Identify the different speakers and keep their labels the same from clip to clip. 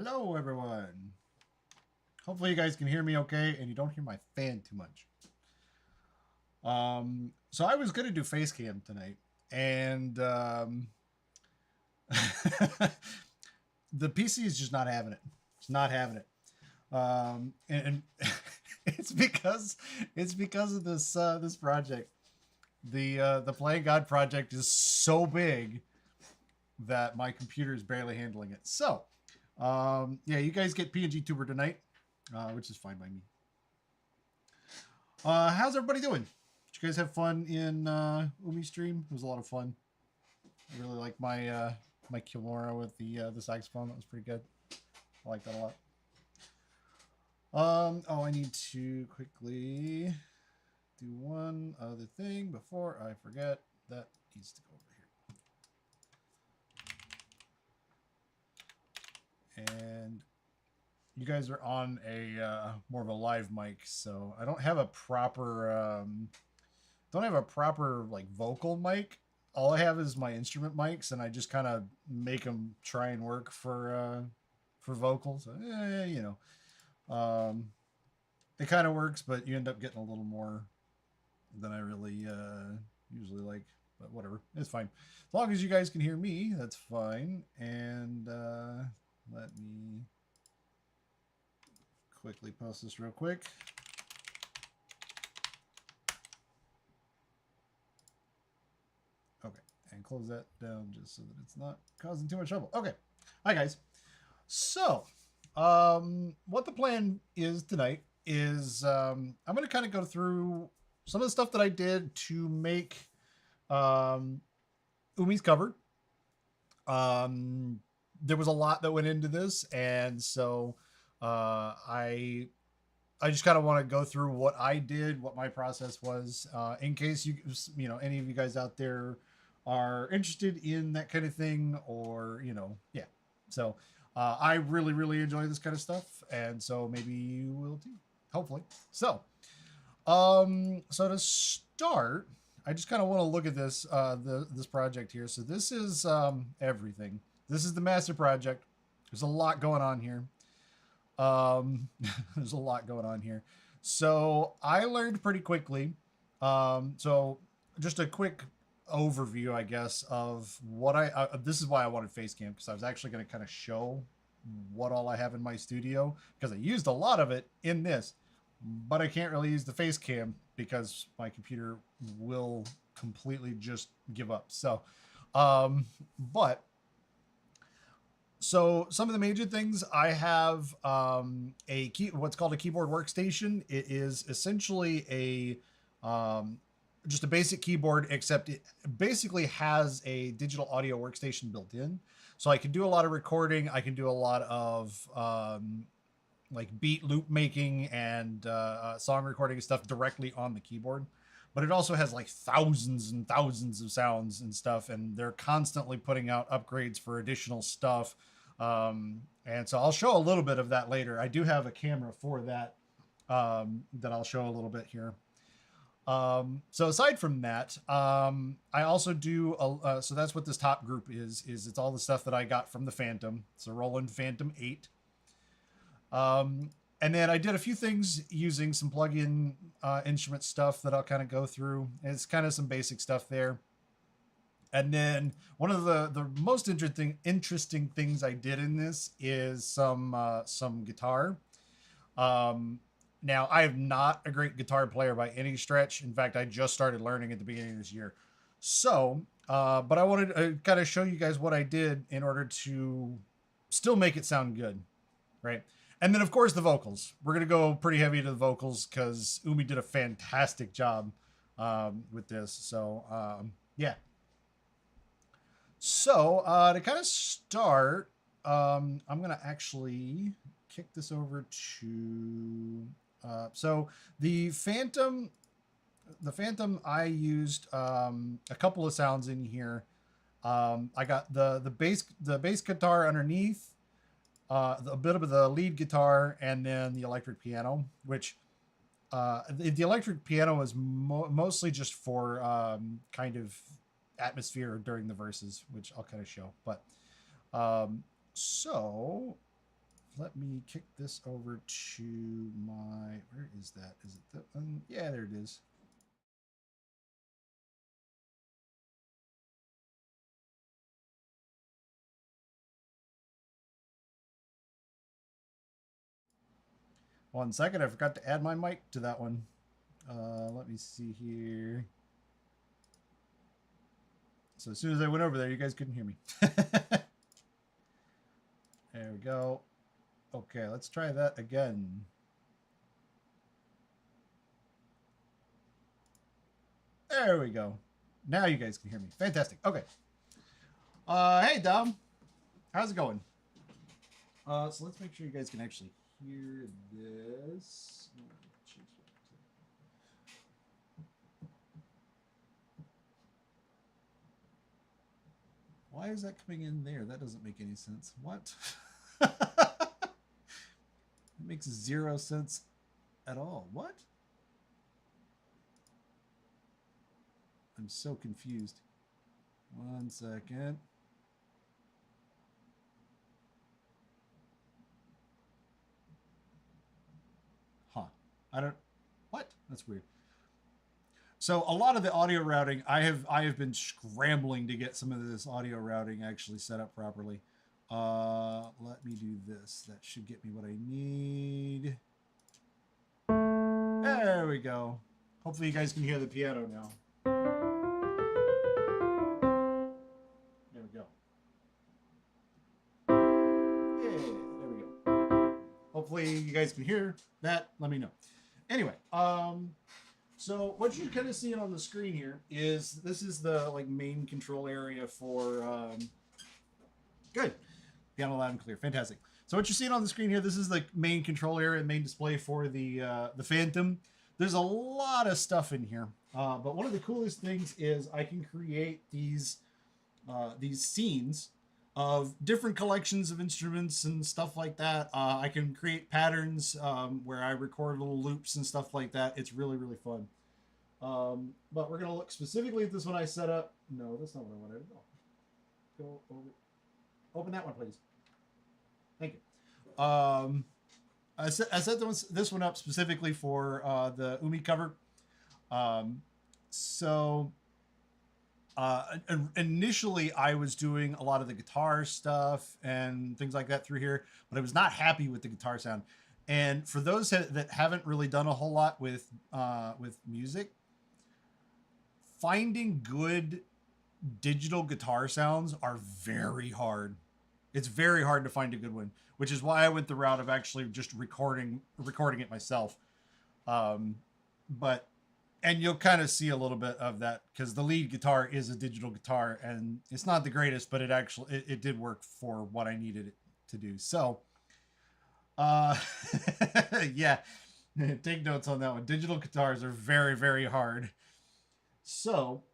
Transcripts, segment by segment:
Speaker 1: Hello, everyone. Hopefully you guys can hear me okay and you don't hear my fan too much. So I was going to do face cam tonight, and the PC is just not having it. It's not having it. And it's because of this project. The Playing God project is so big that my computer is barely handling it. So, yeah, you guys get PNG Tuber tonight, which is fine by me. How's everybody doing? Did you guys have fun in Umi stream? It was a lot of fun. I really like my Kimura with the saxophone. That was pretty good. I like that a lot. Oh, I need to quickly do one other thing before I forget. That needs to go over here. And you guys are on a more of a live mic, so I don't have a proper like vocal mic. All I have is my instrument mics, and I just kind of make them try and work for vocals. You know, it kind of works, but you end up getting a little more than I really usually like. But whatever, it's fine. As long as you guys can hear me, that's fine. And let me quickly post this real quick. Okay, and close that down just so that it's not causing too much trouble. Okay, hi guys. So, what the plan is tonight is I'm going to kind of go through some of the stuff that I did to make Umi's cover. There was a lot that went into this, and so I just kind of want to go through what I did, what my process was, in case you know, any of you guys out there are interested in that kind of thing, or yeah. So I really enjoy this kind of stuff, and so maybe you will too, hopefully. So, so to start, I just kind of want to look at this this project here. So this is everything. This is the master project. There's a lot going on here. There's a lot going on here. So I learned pretty quickly. So just a quick overview, I guess, of what this is why I wanted Facecam, because I was actually going to kind of show what all I have in my studio, because I used a lot of it in this, but I can't really use the Facecam because my computer will completely just give up. So, but so some of the major things I have what's called a keyboard workstation. It is essentially just a basic keyboard, except it basically has a digital audio workstation built in. So I can do a lot of recording. I can do a lot of like beat loop making and song recording and stuff directly on the keyboard. But it also has like thousands and thousands of sounds and stuff, and they're constantly putting out upgrades for additional stuff. And so I'll show a little bit of that later. I do have a camera for that that I'll show a little bit here. So aside from that, I also do, so that's what this top group is it's all the stuff that I got from the Fantom. It's a Roland Fantom 8. And then I did a few things using some plug-in instrument stuff that I'll kind of go through. It's kind of some basic stuff there. And then one of the most interesting things I did in this is some guitar. Now, I am not a great guitar player by any stretch. In fact, I just started learning at the beginning of this year. So, but I wanted to kind of show you guys what I did in order to still make it sound good, right? And then, of course, the vocals. We're going to go pretty heavy into the vocals because Umi did a fantastic job with this. So, yeah. So, to kind of start, I'm going to actually kick this over to... so the Fantom, I used a couple of sounds in here. I got the bass guitar underneath, a bit of the lead guitar, and then the electric piano, which the electric piano is mostly just for kind of atmosphere during the verses, which I'll kind of show. But so let me kick this over to my, where is that? Is it that one? Yeah, there it is. One second, I forgot to add my mic to that one. Let me see here. So as soon as I went over there, you guys couldn't hear me. There we go. Okay, let's try that again. There we go. Now you guys can hear me. Fantastic. Okay. Hey, Dom. How's it going? So let's make sure you guys can actually hear this. Why is that coming in there? That doesn't make any sense. What? It makes 0 sense at all. What? I'm so confused. 1 second. Huh. I don't... What? That's weird. So a lot of the audio routing, I have been scrambling to get some of this audio routing actually set up properly. Let me do this. That should get me what I need. There we go. Hopefully you guys can hear the piano now. There we go. Yeah, there we go. Hopefully you guys can hear that. Let me know. Anyway, so what you're kind of seeing on the screen here is this is the like main control area for good. Piano loud and clear. Fantastic. So what you're seeing on the screen here, this is the main control area and main display for the Phantom. There's a lot of stuff in here. But one of the coolest things is I can create these scenes of different collections of instruments and stuff like that. I can create patterns where I record little loops and stuff like that. It's really, really fun. But we're going to look specifically at this one I set up. No, that's not what I wanted. Go over. Open that one, please. Thank you. I set this one up specifically for the Umi cover. Initially I was doing a lot of the guitar stuff and things like that through here, but I was not happy with the guitar sound. And for those that haven't really done a whole lot with music, finding good digital guitar sounds are very hard. It's very hard to find a good one, which is why I went the route of actually just recording it myself. And you'll kind of see a little bit of that because the lead guitar is a digital guitar and it's not the greatest, but it did work for what I needed it to do. So, yeah, take notes on that one. Digital guitars are very, very hard. So,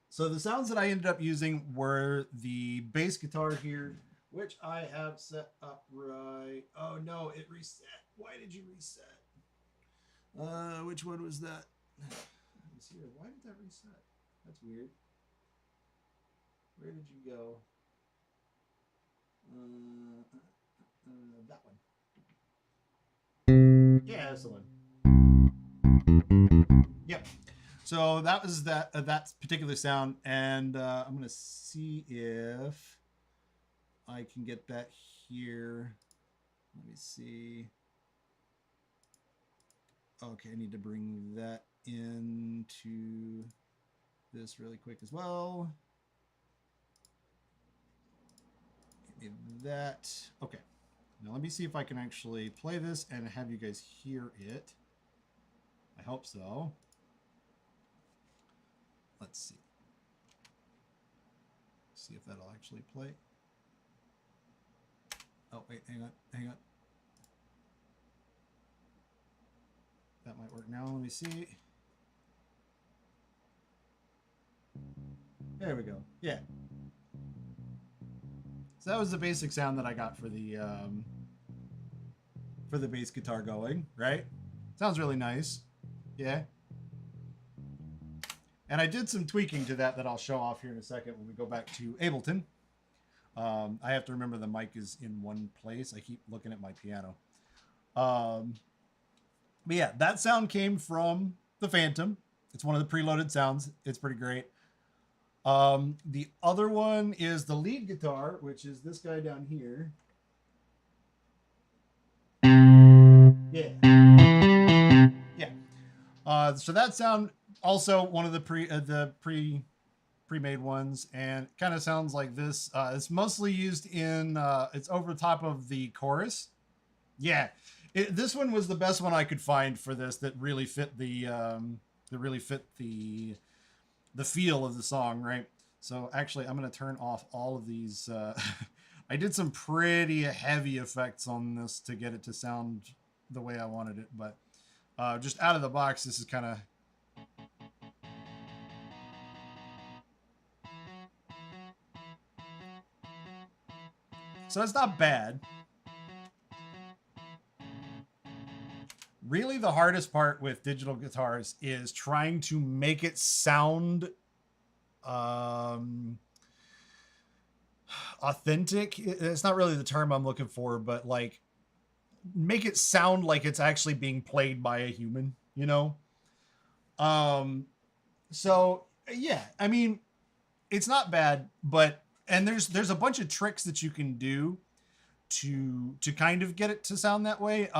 Speaker 1: so the sounds that I ended up using were the bass guitar here, which I have set up right. Oh no, it reset. Why did you reset? Which one was that? Let's see here. Why did that reset? That's weird. Where did you go? That one. Yeah, that's the one. Yep. So that was that particular sound, and I'm gonna see if I can get that here. Let me see. Okay, I need to bring that into this really quick as well. Give me that. Okay. Now let me see if I can actually play this and have you guys hear it. I hope so. Let's see. See if that'll actually play. Oh, wait, hang on. That might work now. Let me see. There we go. Yeah. So that was the basic sound that I got for the bass guitar going, right? Sounds really nice. Yeah. And I did some tweaking to that I'll show off here in a second when we go back to Ableton. I have to remember the mic is in one place. I keep looking at my piano. But yeah, that sound came from the Fantom. It's one of the preloaded sounds. It's pretty great. The other one is the lead guitar, which is this guy down here. Yeah. Yeah. So that sound also one of the pre-made ones, and kind of sounds like this. It's mostly used in it's over the top of the chorus. Yeah. This one was the best one I could find for this that really fit the feel of the song, right? So actually, I'm going to turn off all of these. I did some pretty heavy effects on this to get it to sound the way I wanted it, but just out of the box, this is kind of... So it's not bad. Really, the hardest part with digital guitars is trying to make it sound authentic. It's not really the term I'm looking for, but like make it sound like it's actually being played by a human, you know? So yeah, I mean, it's not bad, but, and there's a bunch of tricks that you can do to kind of get it to sound that way.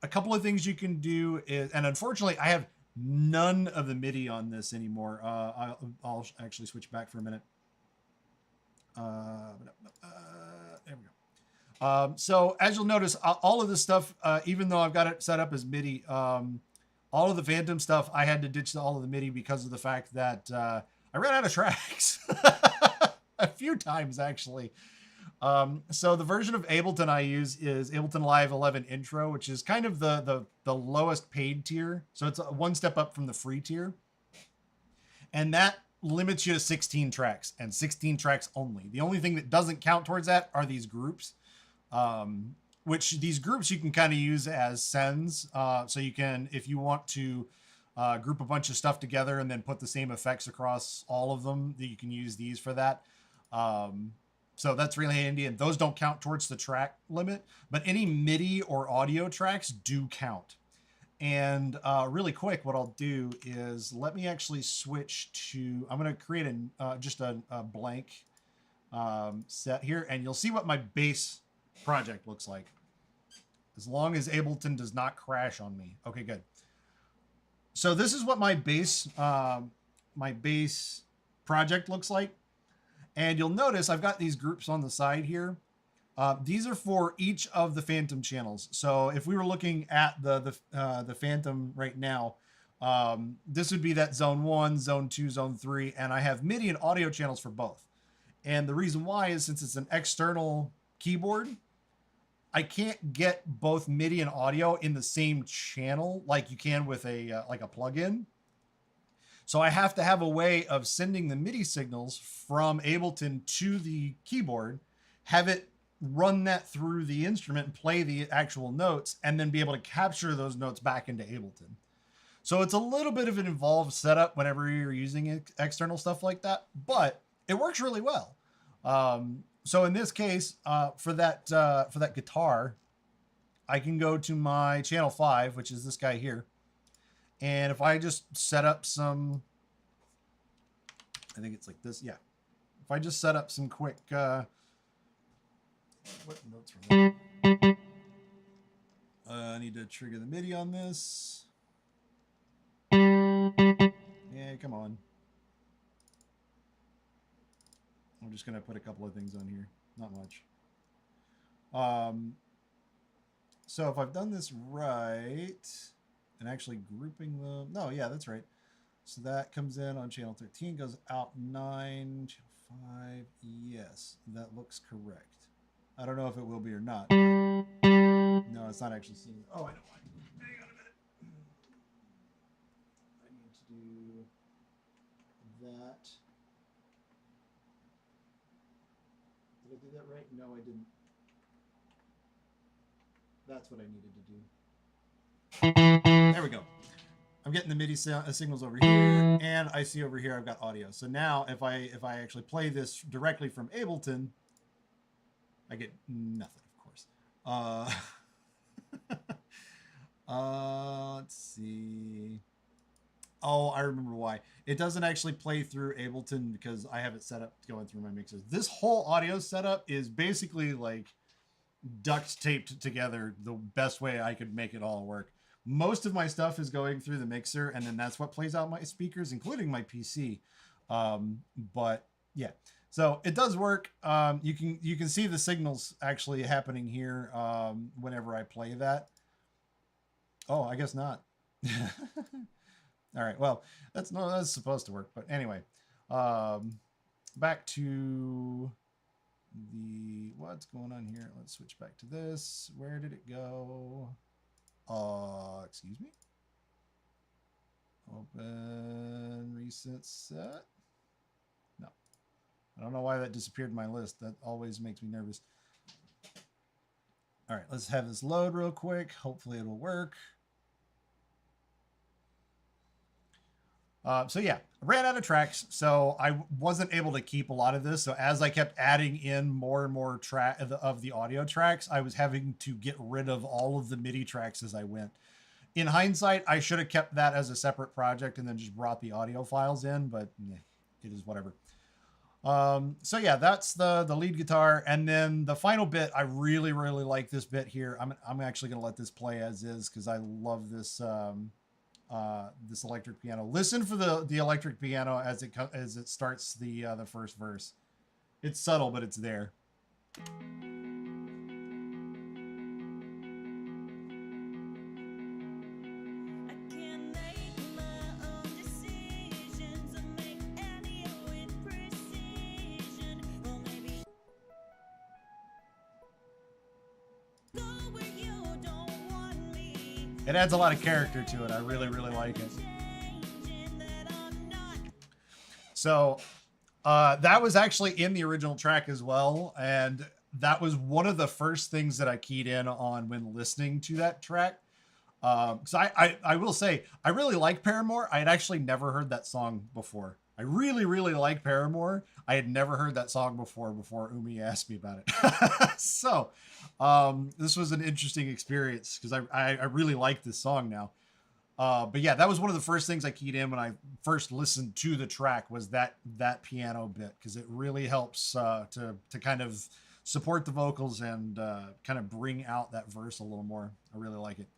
Speaker 1: A couple of things you can do is, and unfortunately I have none of the MIDI on this anymore. I'll actually switch back for a minute. There we go. So as you'll notice, all of this stuff, even though I've got it set up as MIDI, all of the Fantom stuff, I had to ditch all of the MIDI because of the fact that I ran out of tracks a few times, actually. So the version of Ableton I use is Ableton Live 11 Intro, which is kind of the lowest paid tier. So it's one step up from the free tier. And that limits you to 16 tracks and 16 tracks only. The only thing that doesn't count towards that are these groups, which these groups you can kind of use as sends. So you can, if you want to group a bunch of stuff together and then put the same effects across all of them, that you can use these for that. So that's really handy, and those don't count towards the track limit, but any MIDI or audio tracks do count. And really quick, what I'll do is let me actually switch to, I'm going to create just a blank set here, and you'll see what my bass project looks like. As long as Ableton does not crash on me. Okay, good. So this is what my bass project looks like. And you'll notice I've got these groups on the side here. These are for each of the Fantom channels. So if we were looking at the Fantom right now, this would be that zone 1, zone 2, zone 3, and I have MIDI and audio channels for both. And the reason why is since it's an external keyboard, I can't get both MIDI and audio in the same channel like you can with a like a plugin. So I have to have a way of sending the MIDI signals from Ableton to the keyboard, have it run that through the instrument and play the actual notes, and then be able to capture those notes back into Ableton. So it's a little bit of an involved setup whenever you're using external stuff like that, but it works really well. So in this case, for that guitar, I can go to my channel 5, which is this guy here. And if I just set up some, I think it's like this. Yeah. If I just set up some quick, what notes were there? I need to trigger the MIDI on this. Yeah, come on. I'm just going to put a couple of things on here. Not much. So if I've done this right, and actually grouping them. No, yeah, that's right. So that comes in on channel 13, goes out 9, channel 5. Yes, that looks correct. I don't know if it will be or not. No, it's not actually seeing. Oh, I know why. Hang on a minute. I need to do that. Did I do that right? No, I didn't. That's what I needed to do. There we go. I'm getting the MIDI signals over here, and I see over here I've got audio. So now if I actually play this directly from Ableton, I get nothing, of course. Let's see. Oh, I remember why. It doesn't actually play through Ableton because I have it set up going through my mixers. This whole audio setup is basically like duct taped together the best way I could make it all work. Most of my stuff is going through the mixer, and then that's what plays out my speakers, including my PC. But yeah, so it does work. You can see the signals actually happening here whenever I play that. Oh, I guess not. All right, well, that's supposed to work, but anyway, back to what's going on here. Let's switch back to this. Where did it go? Excuse me. Open recent set. No, I don't know why that disappeared in my list. That always makes me nervous. All right, let's have this load real quick. Hopefully it'll work. So yeah, I ran out of tracks, so I wasn't able to keep a lot of this. So as I kept adding in more and more of the audio tracks, I was having to get rid of all of the MIDI tracks as I went. In hindsight, I should have kept that as a separate project and then just brought the audio files in, but it is whatever. So yeah, that's the lead guitar. And then the final bit, I really, really like this bit here. I'm actually going to let this play as is because I love this this electric piano. Listen for the electric piano as it starts the first verse. It's subtle, but it's there. It adds a lot of character to it. I really, really like it. So that was actually in the original track as well. And that was one of the first things that I keyed in on when listening to that track. So I will say, I really like Paramore. I had actually never heard that song before. I really, really like Paramore. I had never heard that song before Umi asked me about it. So this was an interesting experience because I really like this song now. But yeah, that was one of the first things I keyed in when I first listened to the track was that piano bit because it really helps to kind of support the vocals and kind of bring out that verse a little more. I really like it.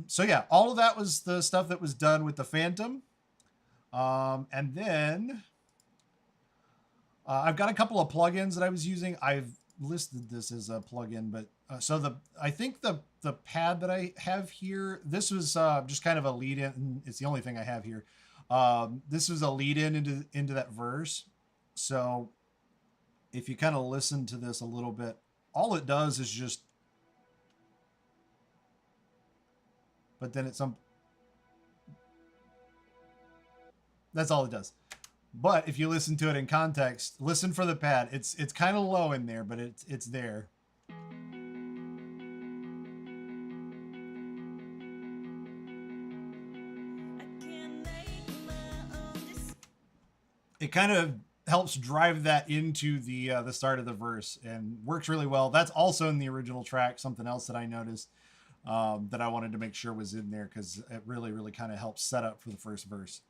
Speaker 1: So yeah, all of that was the stuff that was done with the Fantom. And then I've got a couple of plugins that I was using. I've listed this as a plugin, but so I think the pad that I have here, this was just kind of a lead in. It's the only thing I have here. This was a lead in into that verse. So if you kind of listen to this a little bit, all it does is just, but then that's all it does. But if you listen to it in context, listen for the pad. It's kind of low in there, but it's there. It kind of helps drive that into the start of the verse and works really well. That's also in the original track. Something else that I noticed that I wanted to make sure was in there because it really, really kind of helps set up for the first verse.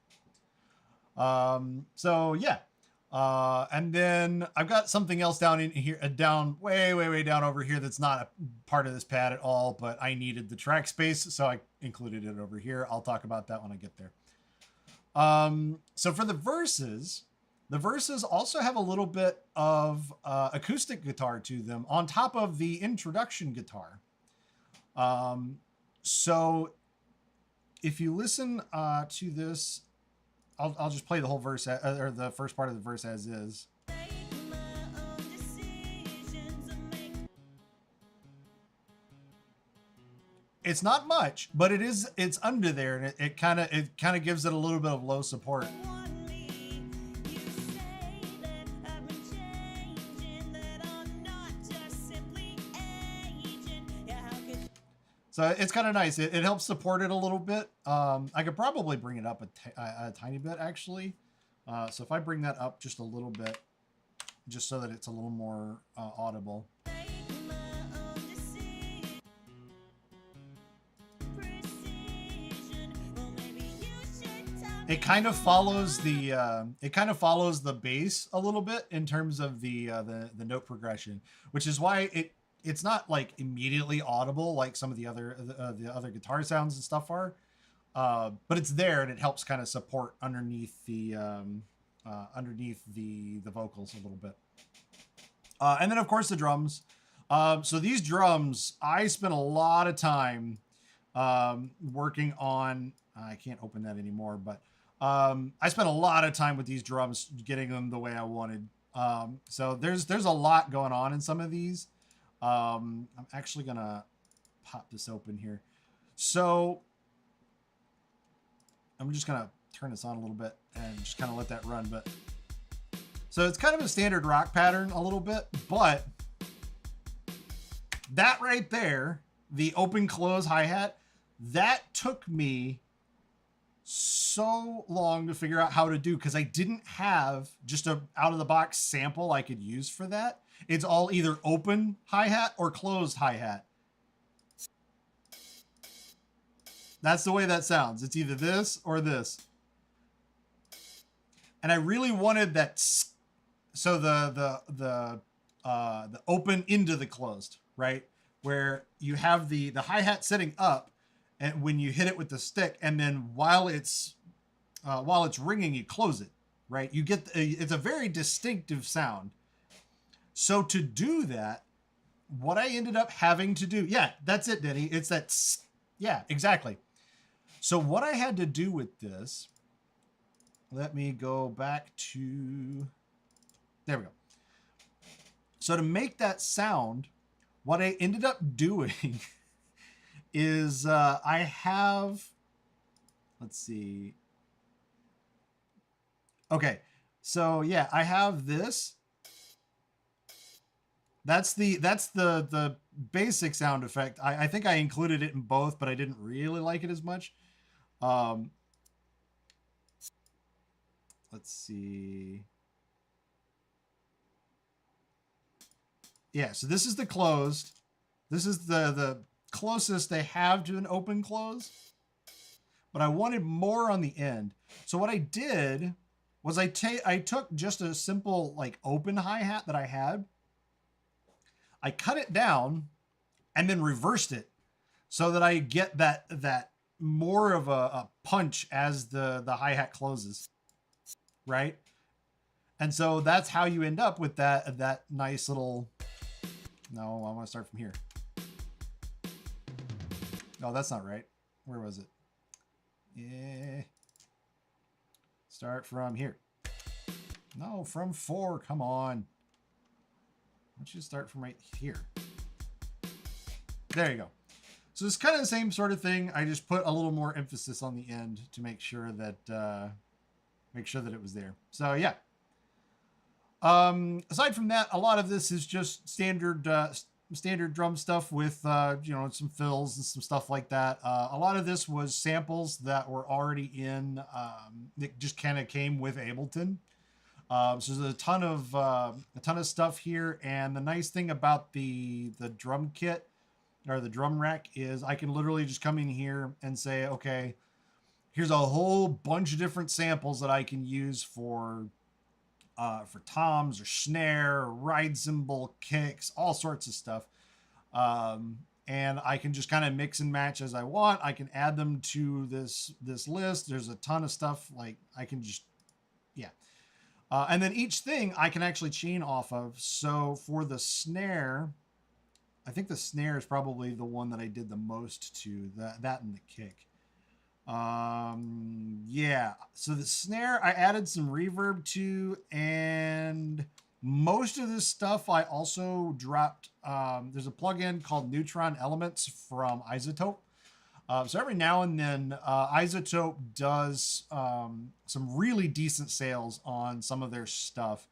Speaker 1: So yeah. And then I've got something else down in here, down way down over here. That's not a part of this pad at all, but I needed the track space. So I included it over here. I'll talk about that when I get there. So for the verses also have a little bit of, acoustic guitar to them on top of the introduction guitar. So if you listen, to this, I'll just play the whole verse or the first part of the verse as is. It's not much, but it's under there, and it kind of gives it a little bit of low support. So it's kind of nice. It helps support it a little bit. I could probably bring it up a tiny bit, actually. So if I bring that up just a little bit, just so that it's a little more audible. It kind of follows the bass a little bit in terms of the note progression, which is why it's not like immediately audible like some of the other guitar sounds and stuff are, but it's there and it helps kind of support underneath the vocals a little bit. And then of course the drums. So these drums, I spent a lot of time working on. I can't open that anymore, but I spent a lot of time with these drums, getting them the way I wanted. So there's a lot going on in some of these. I'm actually gonna pop this open here. So I'm just gonna turn this on a little bit and just kind of let that run. But so it's kind of a standard rock pattern a little bit, but that right there, the open close hi-hat, that took me so long to figure out how to do, because I didn't have just a out of the box sample I could use for that. It's all either open hi-hat or closed hi-hat. That's the way that sounds. It's either this or this. And I really wanted that, so the open into the closed, right? Where you have the hi-hat sitting up, and when you hit it with the stick, and then while it's ringing, you close it, right? You get it's a very distinctive sound. So to do that, what I ended up having to do, yeah, that's it, Denny. It's that, yeah, exactly. So what I had to do with this, let me go back to, there we go. So to make that sound, what I ended up doing is I have, let's see. Okay, so yeah, I have this. That's the basic sound effect. I think I included it in both, but I didn't really like it as much. Let's see. Yeah, so this is the closed. This is the closest they have to an open close, but I wanted more on the end. So what I did was I took just a simple like open hi-hat that I had. I cut it down and then reversed it so that I get that more of a punch as the hi-hat closes, right? And so that's how you end up with that nice little, no, I want to start from here. No, that's not right. Where was it? Yeah. Start from here. No, from 4. Come on. Why don't you start from right here? There you go. So it's kind of the same sort of thing. I just put a little more emphasis on the end to make sure that it was there. So yeah. Aside from that, a lot of this is just standard drum stuff with some fills and some stuff like that. A lot of this was samples that were already in that just kind of came with Ableton. So there's a ton of stuff here, and the nice thing about the drum kit or the drum rack is I can literally just come in here and say, okay, here's a whole bunch of different samples that I can use for toms or snare, or ride cymbal, kicks, all sorts of stuff. And I can just kind of mix and match as I want. I can add them to this list. There's a ton of stuff like I can just, yeah. And then each thing I can actually chain off of. So for the snare, I think the snare is probably the one that I did the most to, that and the kick. Yeah, so the snare I added some reverb to, and most of this stuff I also dropped. There's a plugin called Neutron Elements from Isotope. So every now and then Isotope does some really decent sales on some of their stuff.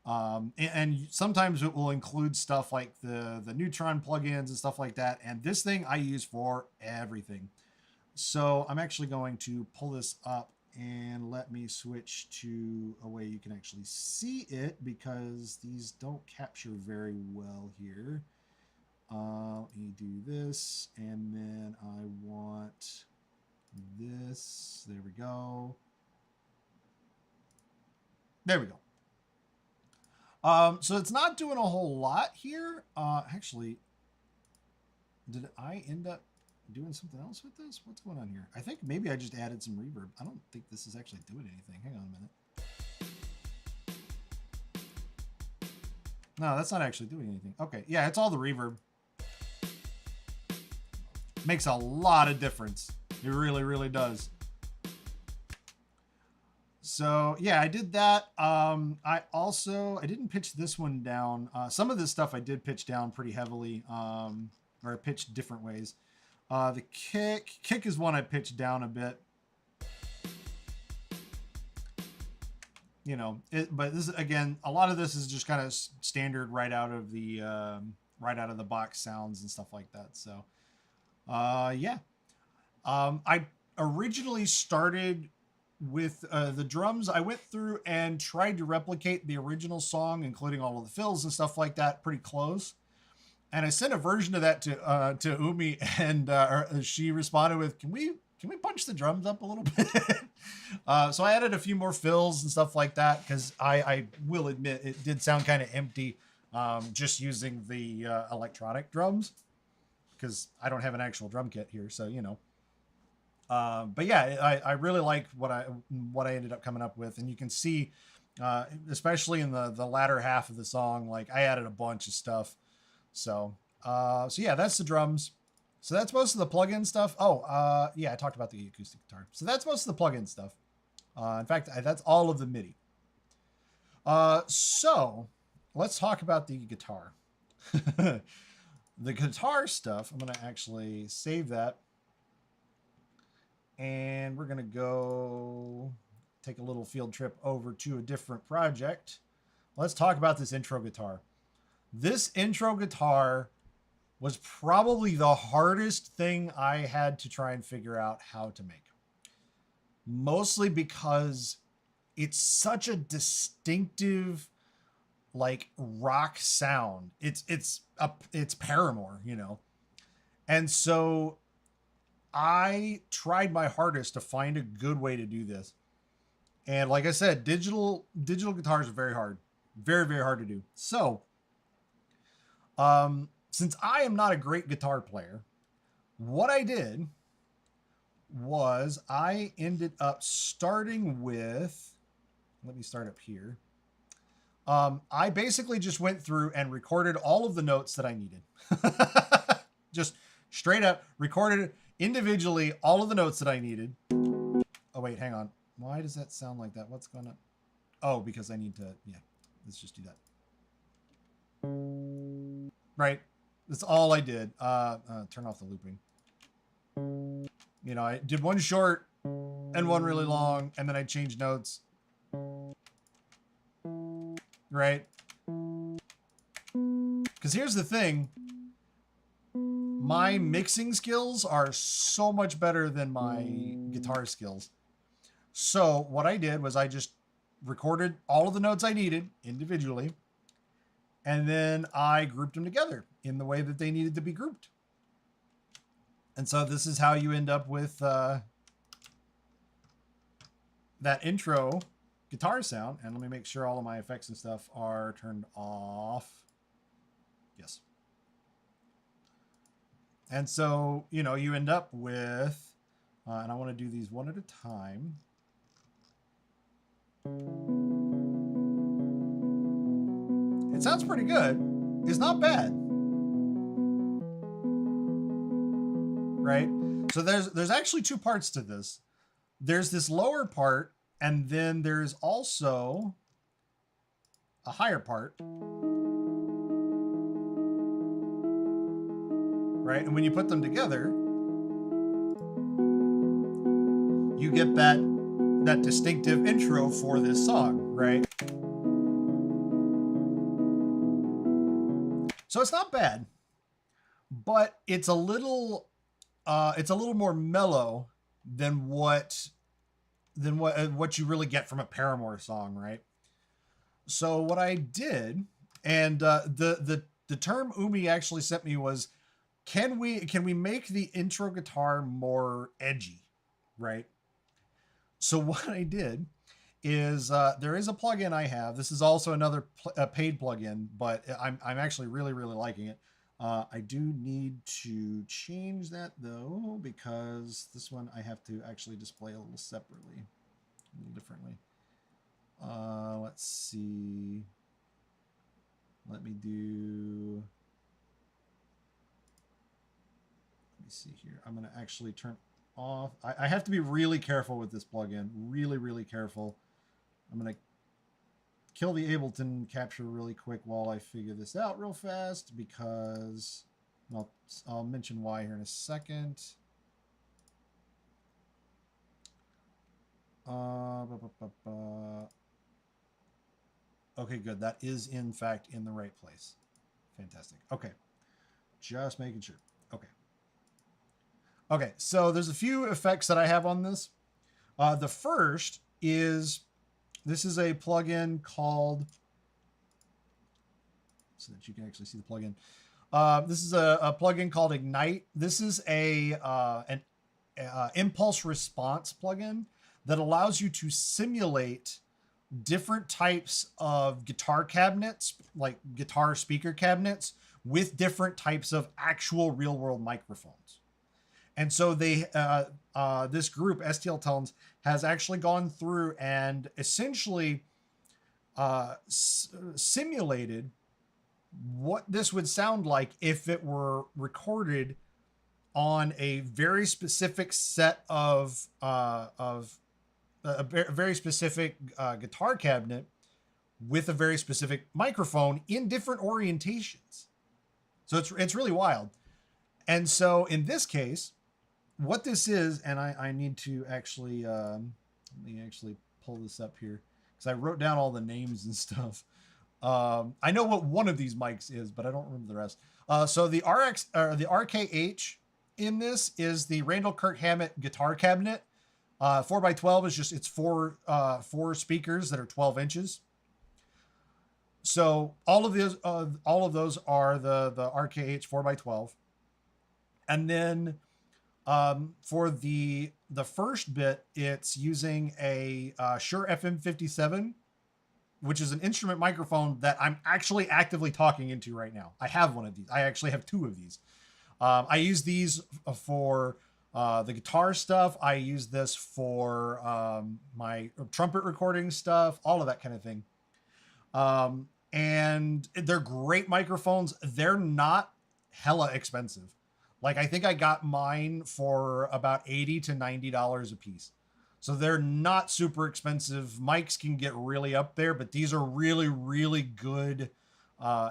Speaker 1: And sometimes it will include stuff like the Neutron plugins and stuff like that. And this thing I use for everything. So I'm actually going to pull this up And let me switch to a way you can actually see it, because these don't capture very well here. Let me do this, and then I want this. There we go. There we go. So it's not doing a whole lot here. Actually, did I end up doing something else with this? What's going on here? I think maybe I just added some reverb. I don't think this is actually doing anything. Hang on a minute. No, that's not actually doing anything. Okay, yeah, it's all the reverb. Makes a lot of difference. It really, really does. So yeah, I did that. I didn't pitch this one down. Some of this stuff I did pitch down pretty heavily, or I pitched different ways. The kick is one I pitched down a bit. You know, but this, again, a lot of this is just kind of standard right out of the box sounds and stuff like that. So yeah. I originally started with the drums. I went through and tried to replicate the original song, including all of the fills and stuff like that, pretty close. And I sent a version of that to Umi, and she responded with, "Can we punch the drums up a little bit?" So I added a few more fills and stuff like that, because I will admit it did sound kind of empty, just using the electronic drums, because I don't have an actual drum kit here, so you know. But yeah, I really like what I ended up coming up with, and you can see, especially in the latter half of the song, like I added a bunch of stuff. So yeah, that's the drums. So that's most of the plug-in stuff. Oh, yeah, I talked about the acoustic guitar. So that's most of the plug-in stuff. In fact, that's all of the MIDI. So let's talk about the guitar. The guitar stuff, I'm going to actually save that. And we're going to go take a little field trip over to a different project. Let's talk about this intro guitar. This intro guitar was probably the hardest thing I had to try and figure out how to make. Mostly because it's such a distinctive, like, rock sound. It's Paramore, you know. And so I tried my hardest to find a good way to do this. And like I said, digital guitars are very hard. Very, very hard to do. So, since I am not a great guitar player, what I did was I ended up starting with, let me start up here. I basically just went through and recorded all of the notes that I needed. Just straight up recorded individually all of the notes that I needed. Oh, wait, hang on. Why does that sound like that? What's going on? Oh, because I need to, yeah, let's just do that. Right. That's all I did. Turn off the looping. You know, I did one short and one really long, and then I changed notes. Right? Because here's the thing. My mixing skills are so much better than my guitar skills. So what I did was I just recorded all of the notes I needed individually, and then I grouped them together in the way that they needed to be grouped. And so this is how you end up with that intro guitar sound. And let me make sure all of my effects and stuff are turned off. Yes. And so, you know, you end up with, and I want to do these one at a time. It sounds pretty good. It's not bad. Right? So there's actually two parts to this. There's this lower part, and then there's also a higher part. Right? And when you put them together, you get that distinctive intro for this song, right? So it's not bad, but it's a little more mellow than what than what you really get from a Paramore song, right? So what I did, and the term Umi actually sent me was, can we make the intro guitar more edgy, right? So what I did is there is a plugin I have. This is also another paid plugin, but I'm actually really liking it. I do need to change that though, because this one I have to actually display a little separately, a little differently. Let's see. Let me see here. I'm going to actually turn off. I have to be really careful with this plugin. Really careful. I'm going to kill the Ableton capture really quick while I figure this out real fast, because I'll mention why here in a second. Okay, good. That is in fact in the right place. Fantastic. Okay. Just making sure. Okay. Okay, so there's a few effects that I have on this. The first is, this is a plugin called, so that you can actually see the plugin. This is a plugin called Ignite. This is an impulse response plugin that allows you to simulate different types of guitar cabinets, like guitar speaker cabinets, with different types of actual real world microphones. And so they, this group, STL Tones, has actually gone through and essentially simulated what this would sound like if it were recorded on a very specific set of a very specific guitar cabinet with a very specific microphone in different orientations. So it's really wild. And so in this case, what this is, and I need to actually let me actually pull this up here, because I wrote down all the names and stuff. I know what one of these mics is, but I don't remember the rest. So the RKH in this is the Randall Kirk Hammett guitar cabinet. 4x12 is just, it's four speakers that are 12 inches. So all of those are the RKH 4x12. And then for the first bit, it's using a Shure SM57, which is an instrument microphone that I'm actually actively talking into right now. I have one of these. I actually have two of these. I use these for the guitar stuff. I use this for my trumpet recording stuff, all of that kind of thing. And they're great microphones. They're not hella expensive. Like, I think I got mine for about $80 to $90 a piece. So they're not super expensive. Mics can get really up there, but these are really good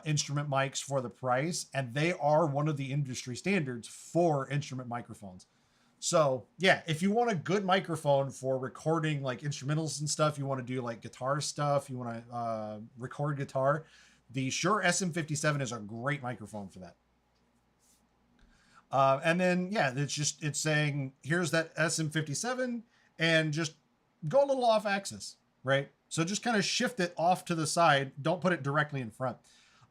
Speaker 1: instrument mics for the price. And they are one of the industry standards for instrument microphones. So yeah, if you want a good microphone for recording like instrumentals and stuff, you want to do like guitar stuff, you want to record guitar, the Shure SM57 is a great microphone for that. And then, yeah, it's saying, here's that SM57, and just go a little off axis, right? So just kind of shift it off to the side. Don't put it directly in front.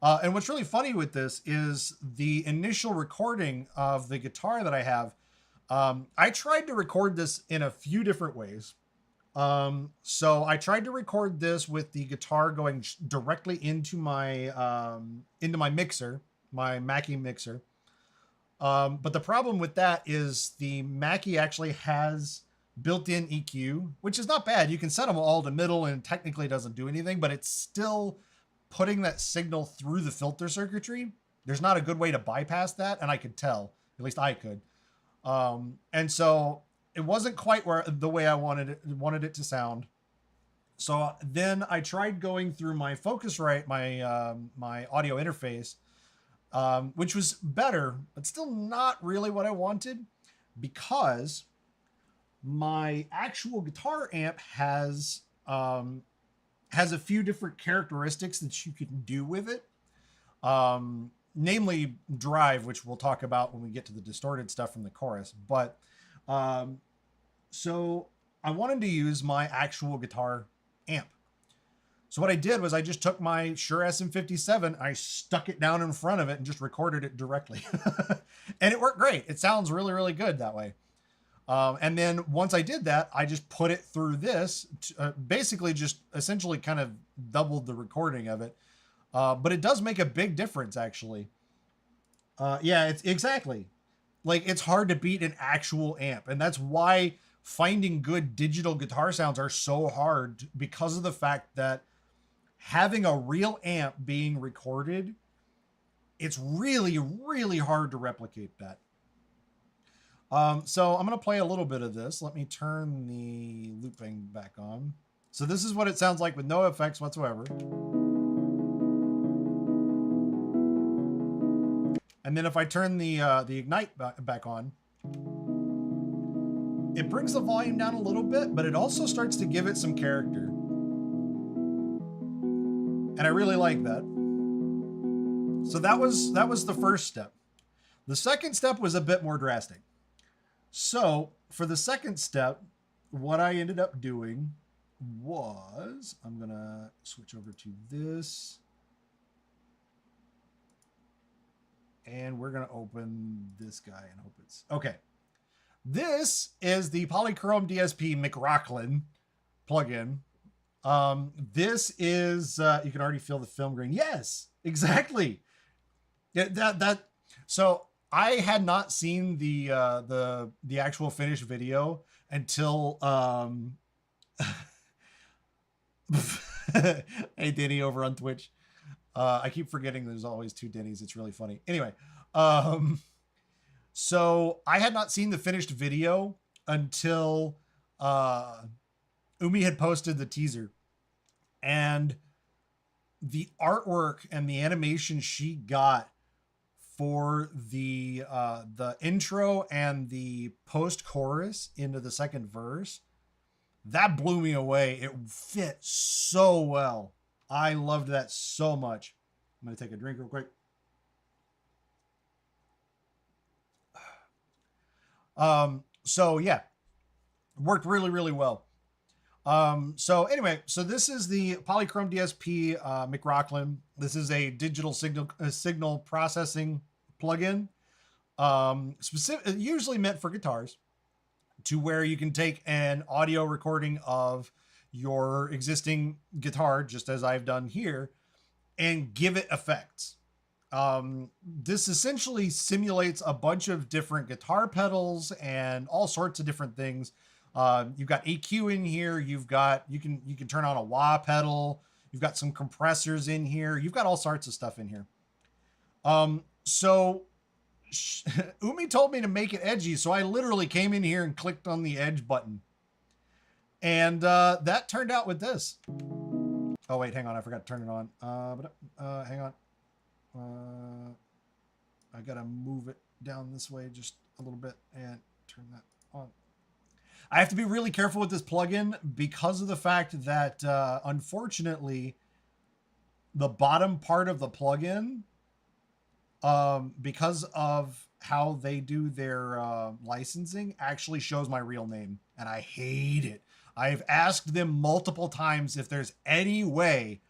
Speaker 1: And what's really funny with this is the initial recording of the guitar that I have. I tried to record this in a few different ways. So I tried to record this with the guitar going directly into my mixer, my Mackie mixer. But the problem with that is the Mackie actually has built-in EQ, which is not bad. You can set them all to middle and technically it doesn't do anything, but it's still putting that signal through the filter circuitry. There's not a good way to bypass that, and I could tell, at least I could. And so it wasn't quite the way I wanted it to sound. So then I tried going through my Focusrite, my audio interface, which was better, but still not really what I wanted, because my actual guitar amp has a few different characteristics that you can do with it. Namely drive, which we'll talk about when we get to the distorted stuff from the chorus. But so I wanted to use my actual guitar amp. So what I did was I just took my Shure SM57, I stuck it down in front of it and just recorded it directly. And it worked great. It sounds really, really good that way. And then once I did that, I just put it through this, basically just essentially kind of doubled the recording of it. But it does make a big difference, actually. Yeah, it's exactly. Like, it's hard to beat an actual amp. And that's why finding good digital guitar sounds are so hard, because of the fact that having a real amp being recorded, it's really, really hard to replicate that. So I'm going to play a little bit of this. Let me turn the looping back on. So this is what it sounds like with no effects whatsoever. And then if I turn the Ignite back on, it brings the volume down a little bit, but it also starts to give it some character. And I really like that. So that was the first step. The second step was a bit more drastic. So for the second step, what I ended up doing was, I'm going to switch over to this. And we're going to open this guy and hope it's okay. This is the Polychrome DSP McRocklin plugin. This is, you can already feel the film grain. Yes, exactly. Yeah, so I had not seen the actual finished video until, hey, Denny over on Twitch. I keep forgetting there's always two Denny's. It's really funny. Anyway, so I had not seen the finished video until Umi had posted the teaser, and the artwork and the animation she got for the intro and the post chorus into the second verse, that blew me away. It fit so well. I loved that so much. I'm going to take a drink real quick. So yeah, worked really, really well. So anyway, so this is the Polychrome DSP McRocklin. This is a digital signal processing plugin, usually meant for guitars, to where you can take an audio recording of your existing guitar, just as I've done here, and give it effects. This essentially simulates a bunch of different guitar pedals and all sorts of different things. You've got EQ in here. You can turn on a wah pedal. You've got some compressors in here. You've got all sorts of stuff in here. So Umi told me to make it edgy, so I literally came in here and clicked on the edge button. And that turned out with this. Oh, wait, hang on. I forgot to turn it on. Hang on. I got to move it down this way just a little bit and turn that on. I have to be really careful with this plugin because of the fact that, unfortunately, the bottom part of the plugin, because of how they do their licensing, actually shows my real name, and I hate it. I've asked them multiple times if there's any way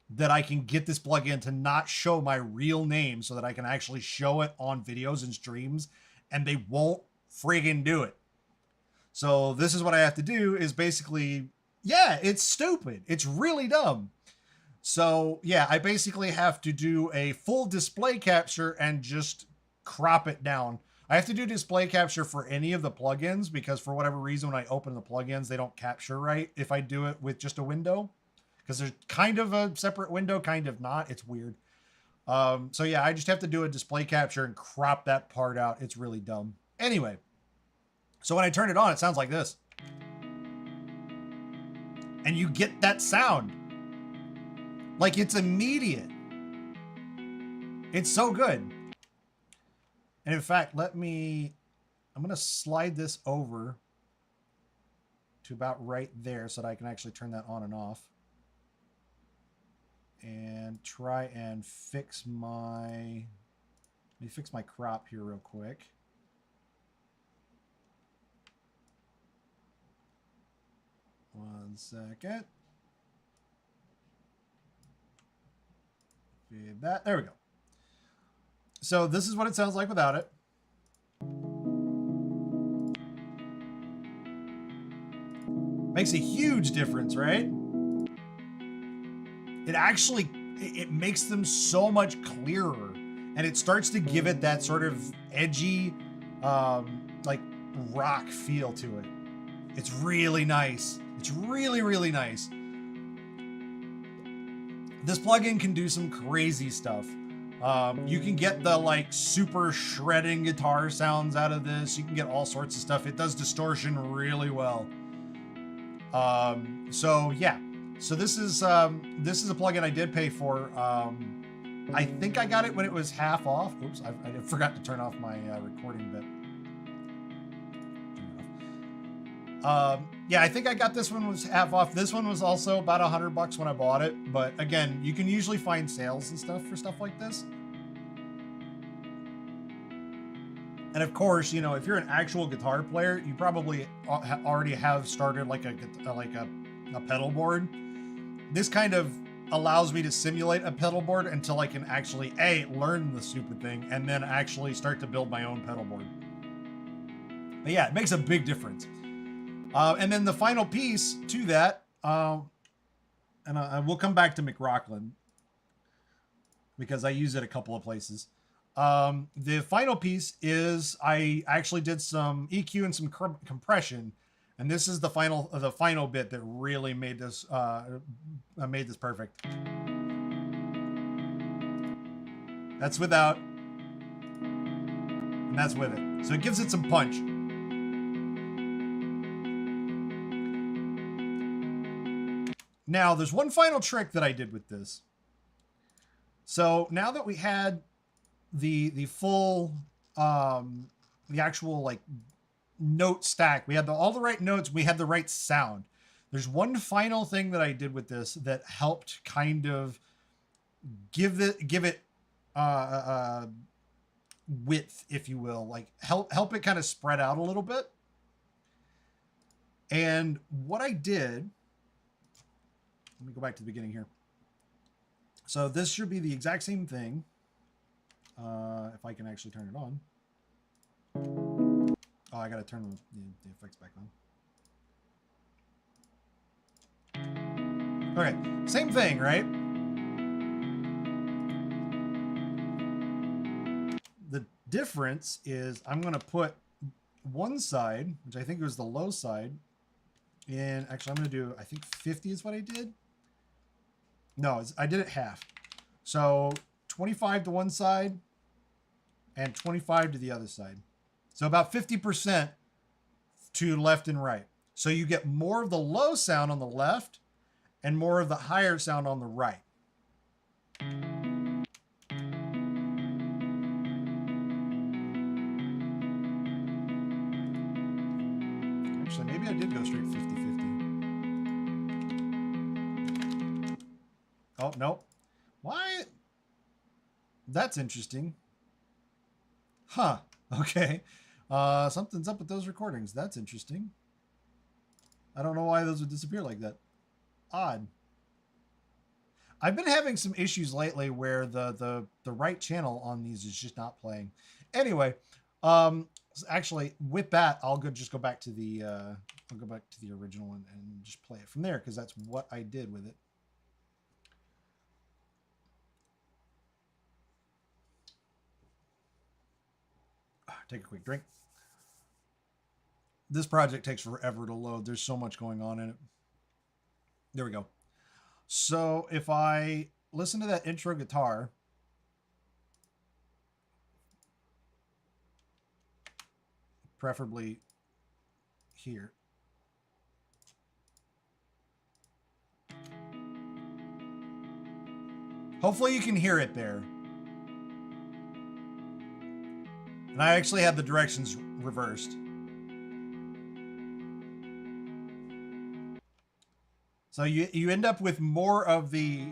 Speaker 1: that I can get this plugin to not show my real name so that I can actually show it on videos and streams, and they won't friggin' do it. So this is what I have to do, is basically, yeah, it's stupid. It's really dumb. So yeah, I basically have to do a full display capture and just crop it down. I have to do display capture for any of the plugins because for whatever reason, when I open the plugins, they don't capture right if I do it with just a window, because there's kind of a separate window, kind of not. It's weird. So yeah, I just have to do a display capture and crop that part out. It's really dumb. Anyway, so when I turn it on, it sounds like this. And you get that sound. Like, it's immediate. It's so good. And in fact, I'm going to slide this over to about right there so that I can actually turn that on and off. And try and fix my, let me fix my crop here real quick. 1 second. Feed that. There we go. So this is what it sounds like without it. Makes a huge difference, right? It actually, it makes them so much clearer, and it starts to give it that sort of edgy, like rock feel to it. It's really nice. It's really, really nice. This plugin can do some crazy stuff. You can get the like super shredding guitar sounds out of this. You can get all sorts of stuff. It does distortion really well. So yeah, so this is a plugin I did pay for. I think I got it when it was half off. Oops, I forgot to turn off my recording bit. Yeah, I think I got this one was half off. This one was also about $100 when I bought it. But again, you can usually find sales and stuff for stuff like this. And of course, you know, if you're an actual guitar player, you probably already have started like a pedal board. This kind of allows me to simulate a pedal board until I can actually learn the stupid thing and then actually start to build my own pedal board. But yeah, it makes a big difference. And then the final piece to that, and we'll come back to McRockland because I use it a couple of places. The final piece is I actually did some EQ and some compression, and this is the final bit that really made this perfect. That's without, and that's with it. So it gives it some punch. Now, there's one final trick that I did with this. So now that we had the full, the actual like note stack, we had all the right notes, we had the right sound. There's one final thing that I did with this that helped kind of give it width, if you will, like help it kind of spread out a little bit. And what I did, let me go back to the beginning here. So this should be the exact same thing. If I can actually turn it on. Oh, I got to turn the effects back on. Okay, same thing, right? The difference is I'm going to put one side, which I think was the low side, in, actually I'm going to do, I think 50 is what I did. No, I did it half. So 25 to one side and 25 to the other side. So about 50% to left and right. So you get more of the low sound on the left and more of the higher sound on the right. Actually, maybe I did go straight 50-50. Oh, no. Why? That's interesting. Huh. Okay. Something's up with those recordings. That's interesting. I don't know why those would disappear like that. Odd. I've been having some issues lately where the right channel on these is just not playing. Anyway, actually with that, I'll just go back to the original and just play it from there because that's what I did with it. Take a quick drink. This project takes forever to load. There's so much going on in it. There we go. So if I listen to that intro guitar, preferably here. Hopefully you can hear it there. And I actually had the directions reversed. So you end up with more of the...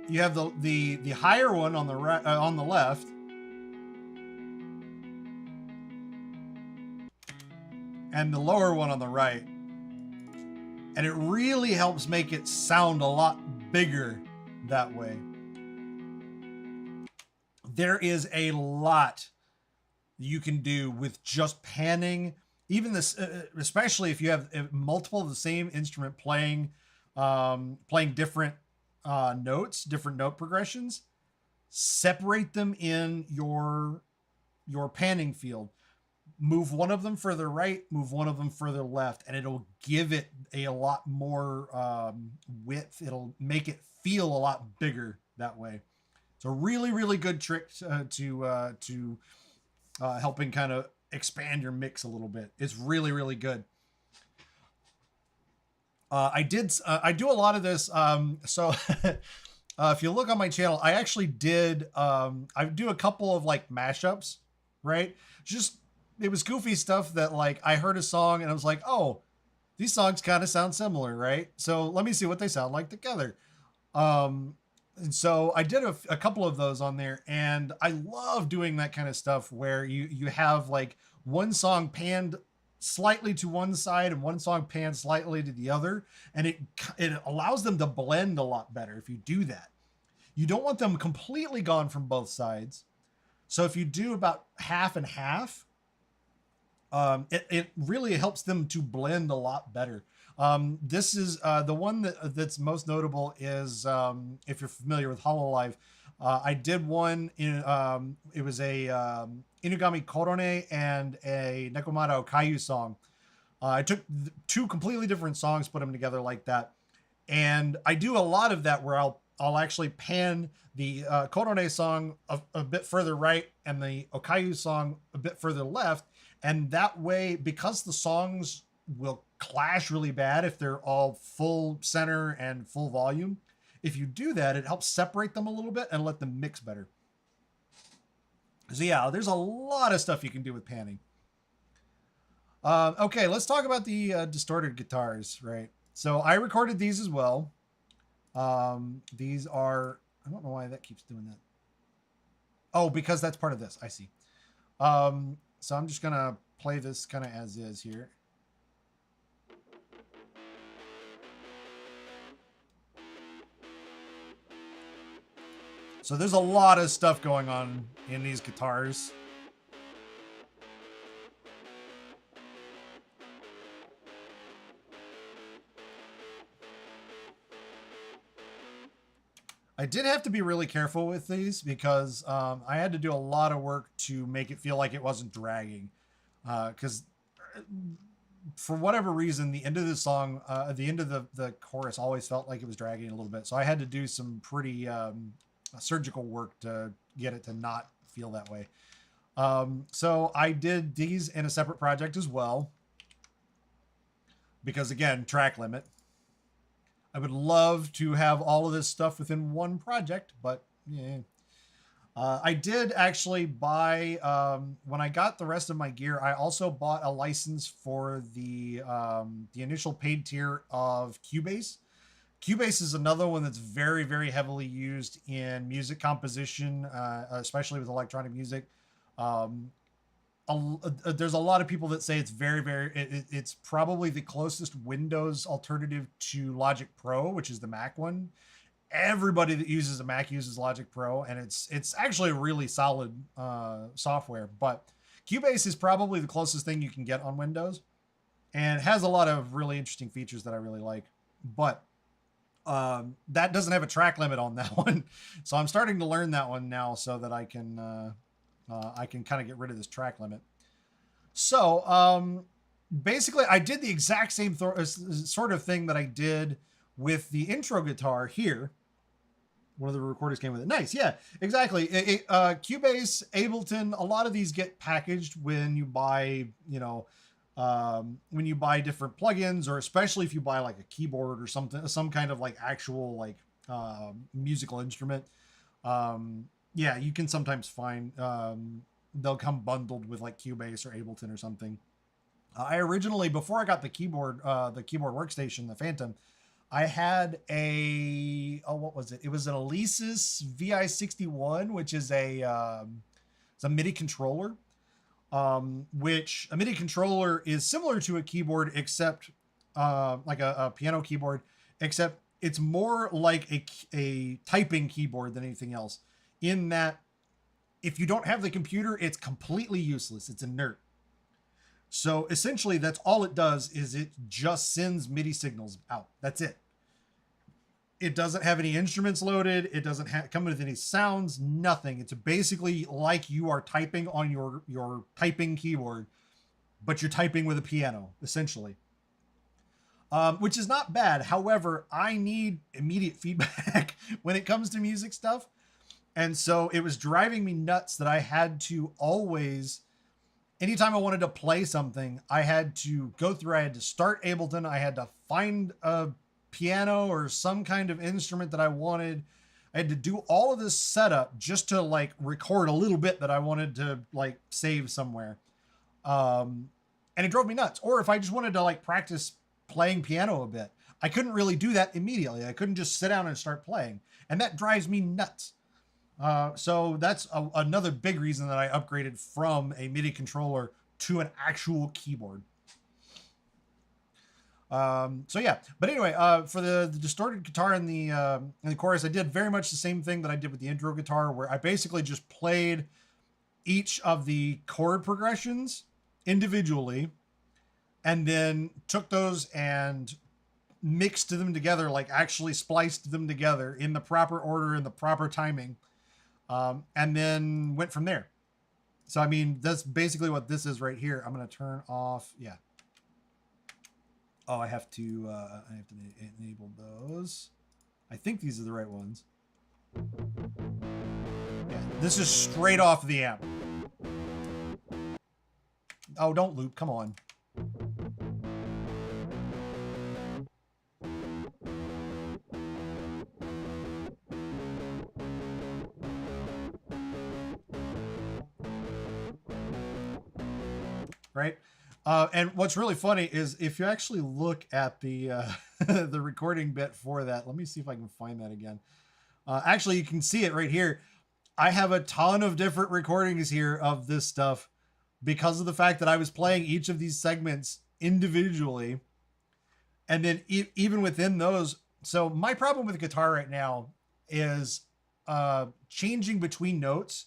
Speaker 1: You have the higher one on the right, on the left. and the lower one on the right. And it really helps make it sound a lot bigger that way. There is a lot you can do with just panning. Even this, especially if you have multiple of the same instrument playing different notes, different note progressions, separate them in your panning field. Move one of them further right, move one of them further left, and it'll give it a lot more width. It'll make it feel a lot bigger that way. It's a really, really good trick to helping kind of expand your mix a little bit. It's really, really good. I do a lot of this. So if you look on my channel, I actually did, I do a couple of like mashups, right? It was goofy stuff that like I heard a song and I was like, oh, these songs kind of sound similar, right? So let me see what they sound like together. And so I did a couple of those on there, and I love doing that kind of stuff where you have like one song panned slightly to one side and one song panned slightly to the other, and it allows them to blend a lot better if you do that. You don't want them completely gone from both sides. So if you do about half and half, it really helps them to blend a lot better. This is the one that's most notable is if you're familiar with Hololive. I did one in it was a Inugami Korone and a Nekomata Okayu song. I took two completely different songs, put them together like that, and I do a lot of that where I'll actually pan the Korone song a bit further right and the Okayu song a bit further left. And that way, because the songs will clash really bad if they're all full center and full volume, if you do that, it helps separate them a little bit and let them mix better. So yeah, there's a lot of stuff you can do with panning. Okay, let's talk about the distorted guitars, right? So I recorded these as well. These are, I don't know why that keeps doing that. Oh, because that's part of this, I see. So I'm just gonna play this kind of as is here. So there's a lot of stuff going on in these guitars. I did have to be really careful with these because I had to do a lot of work to make it feel like it wasn't dragging. Because for whatever reason, the end of the song, the end of the chorus always felt like it was dragging a little bit. So I had to do some pretty surgical work to get it to not feel that way. So I did these in a separate project as well. Because again, track limit. I would love to have all of this stuff within one project, but yeah. I did actually buy, when I got the rest of my gear, I also bought a license for the initial paid tier of Cubase. Cubase is another one that's very, very heavily used in music composition, especially with electronic music. There's a lot of people that say it's it's probably the closest Windows alternative to Logic Pro, which is the Mac one. Everybody that uses a Mac uses Logic Pro, and it's actually a really solid software. But Cubase is probably the closest thing you can get on Windows, and it has a lot of really interesting features that I really like. But that doesn't have a track limit on that one, so I'm starting to learn that one now so that I can kind of get rid of this track limit. So basically, I did the exact same sort of thing that I did with the intro guitar here. One of the recorders came with it. Nice, yeah, exactly. Cubase, Ableton, a lot of these get packaged when you buy, when you buy different plugins, or especially if you buy like a keyboard or something, some kind of like actual like musical instrument. Yeah, you can sometimes find they'll come bundled with like Cubase or Ableton or something. I originally, before I got the keyboard workstation, the Fantom, I had what was it? It was an Alesis VI61, which is it's a MIDI controller. which a MIDI controller is similar to a keyboard, except like a piano keyboard, except it's more like a typing keyboard than anything else, in that if you don't have the computer, it's completely useless. It's inert. So essentially, that's all it does, is it just sends MIDI signals out. That's it. It doesn't have any instruments loaded. It doesn't come with any sounds, nothing. It's basically like you are typing on your typing keyboard, but you're typing with a piano, essentially. Which is not bad. However, I need immediate feedback when it comes to music stuff. And so it was driving me nuts that I had to always, anytime I wanted to play something, I had to go through, I had to start Ableton, I had to find a piano or some kind of instrument that I wanted. I had to do all of this setup just to like record a little bit that I wanted to like save somewhere. And it drove me nuts. Or if I just wanted to like practice playing piano a bit, I couldn't really do that immediately. I couldn't just sit down and start playing. And that drives me nuts. So that's another big reason that I upgraded from a MIDI controller to an actual keyboard. So yeah, but anyway, for the distorted guitar in the chorus, I did very much the same thing that I did with the intro guitar, where I basically just played each of the chord progressions individually, and then took those and mixed them together, like actually spliced them together in the proper order, in the proper timing. And then went from there. So, I mean, that's basically what this is right here. I'm going to turn off. Yeah. Oh, I have to enable those. I think these are the right ones. Yeah, this is straight off the amp. Oh, don't loop. Come on. Right? And what's really funny is if you actually look at the the recording bit for that, let me see if I can find that again. Actually, you can see it right here. I have a ton of different recordings here of this stuff because of the fact that I was playing each of these segments individually. And then even within those, so my problem with the guitar right now is changing between notes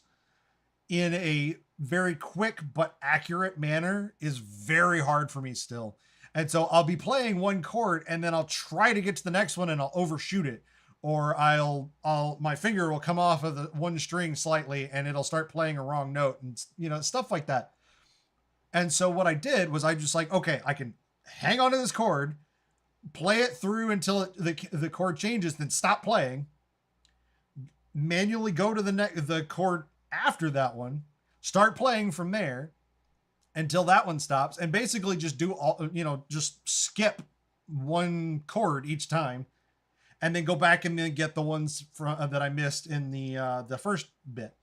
Speaker 1: in a very quick but accurate manner is very hard for me still. And so I'll be playing one chord and then I'll try to get to the next one and I'll overshoot it. Or my finger will come off of the one string slightly and it'll start playing a wrong note and, you know, stuff like that. And so what I did was I just like, okay, I can hang on to this chord, play it through until the chord changes, then stop playing, manually go to the chord after that one, start playing from there until that one stops, and basically just do all, you know, just skip one chord each time, and then go back and then get the ones from that I missed in the first bit.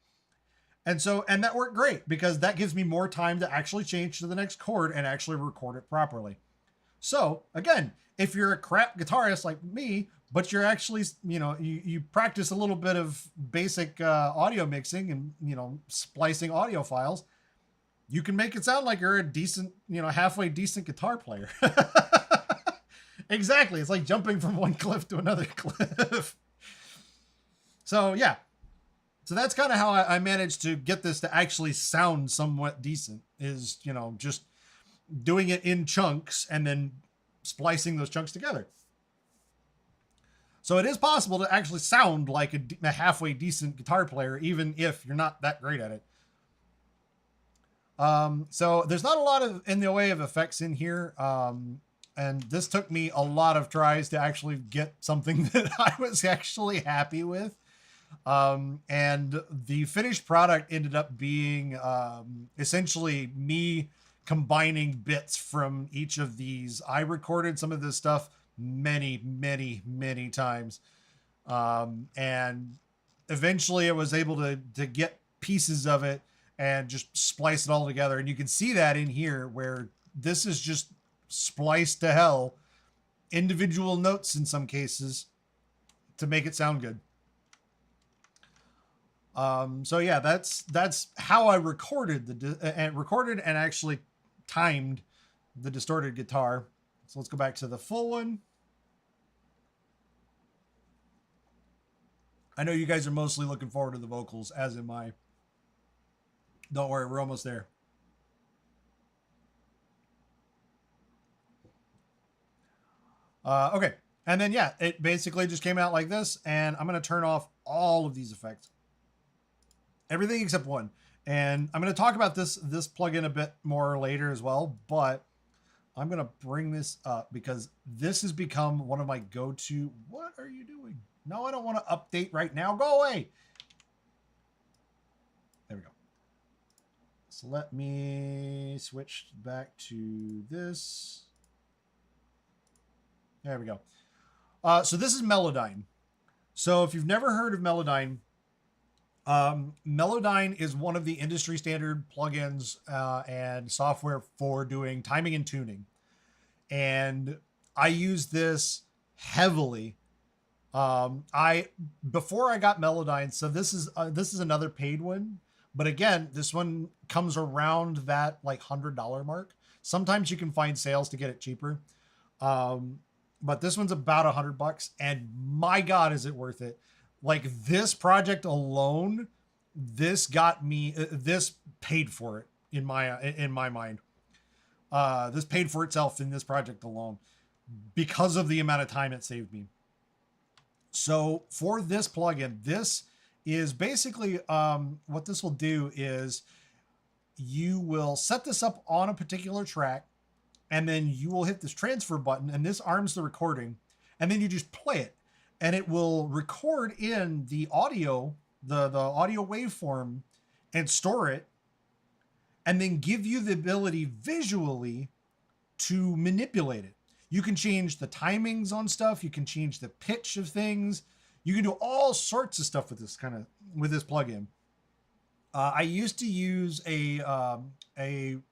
Speaker 1: And so, and that worked great because that gives me more time to actually change to the next chord and actually record it properly. So again, if you're a crap guitarist like me, but you're actually, you know, you practice a little bit of basic audio mixing and, you know, splicing audio files, you can make it sound like you're a decent, you know, halfway decent guitar player. Exactly. It's like jumping from one cliff to another cliff. So yeah. So that's kind of how I managed to get this to actually sound somewhat decent, is, you know, just doing it in chunks and then splicing those chunks together. So it is possible to actually sound like a halfway decent guitar player, even if you're not that great at it. So there's not a lot of in the way of effects in here. And this took me a lot of tries to actually get something that I was actually happy with. And the finished product ended up being essentially me combining bits from each of these. I recorded some of this stuff many times. And eventually I was able to get pieces of it and just splice it all together. And you can see that in here where this is just spliced to hell, individual notes in some cases to make it sound good. So yeah, that's how I recorded and actually timed the distorted guitar. So let's go back to the full one. I know you guys are mostly looking forward to the vocals, as am I. Don't worry, we're almost there. Okay, and then yeah, it basically just came out like this, and I'm gonna turn off all of these effects. Everything except one. And I'm going to talk about this plugin a bit more later as well, but I'm going to bring this up because this has become one of my go-to. What are you doing? No, I don't want to update right now. Go away. There we go. So let me switch back to this. There we go. So this is Melodyne. So if you've never heard of Melodyne, Melodyne is one of the industry standard plugins and software for doing timing and tuning. And I use this heavily. Before I got Melodyne, so this is another paid one. But again, this one comes around that like $100 mark. Sometimes you can find sales to get it cheaper. But this one's about $100, and my God, is it worth it? Like this project alone, this got me, this paid for it in my mind. This paid for itself in this project alone because of the amount of time it saved me. So for this plugin, this is basically, what this will do is you will set this up on a particular track, and then you will hit this transfer button, and this arms the recording, and then you just play it. And it will record in the audio, the audio waveform, and store it, and then give you the ability visually to manipulate it. You can change the timings on stuff. You can change the pitch of things. You can do all sorts of stuff with this plugin. I used to use an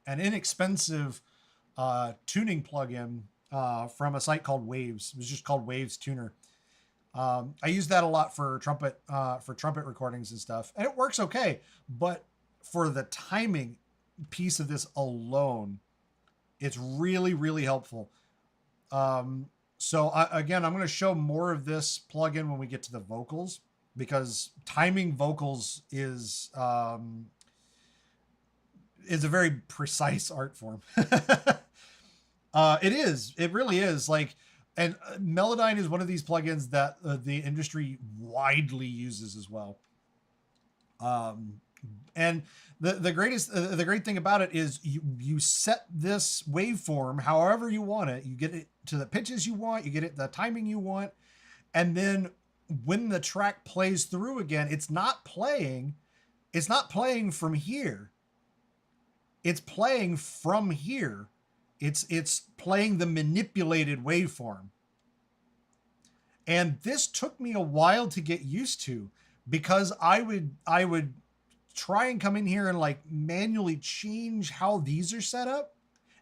Speaker 1: inexpensive tuning plugin from a site called Waves. It was just called Waves Tuner. I use that a lot for trumpet recordings and stuff, and it works okay. But for the timing piece of this alone, it's really, really helpful. So again, I'm going to show more of this plugin when we get to the vocals, because timing vocals is a very precise art form. It really is. Like, and Melodyne is one of these plugins that the industry widely uses as well. And the great thing about it is you set this waveform however you want it. You get it to the pitches you want, you get it the timing you want, and then when the track plays through again, it's not playing from here. It's playing from here. It's playing the manipulated waveform. And this took me a while to get used to, because I would try and come in here and like manually change how these are set up,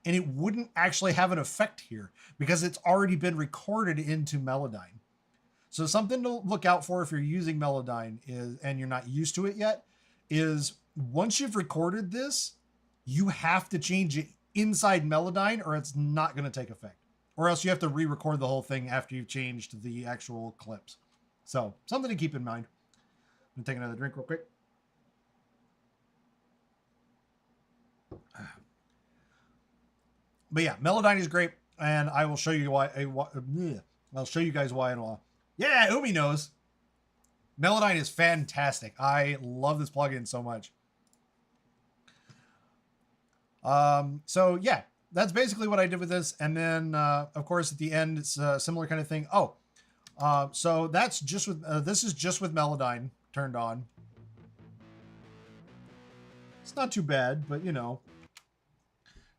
Speaker 1: and it wouldn't actually have an effect here because it's already been recorded into Melodyne. So something to look out for if you're using Melodyne and you're not used to it yet, is once you've recorded this, you have to change it inside Melodyne or it's not going to take effect. Or else you have to re-record the whole thing after you've changed the actual clips. So something to keep in mind. I'm going to take another drink real quick. But yeah, Melodyne is great, and I will show you why. I'll show you guys why in a while. Yeah, Umi knows. Melodyne is fantastic. I love this plugin so much. So yeah, that's basically what I did with this. And then, of course, at the end, it's a similar kind of thing. So that's just with, this is just with Melodyne turned on. It's not too bad, but you know,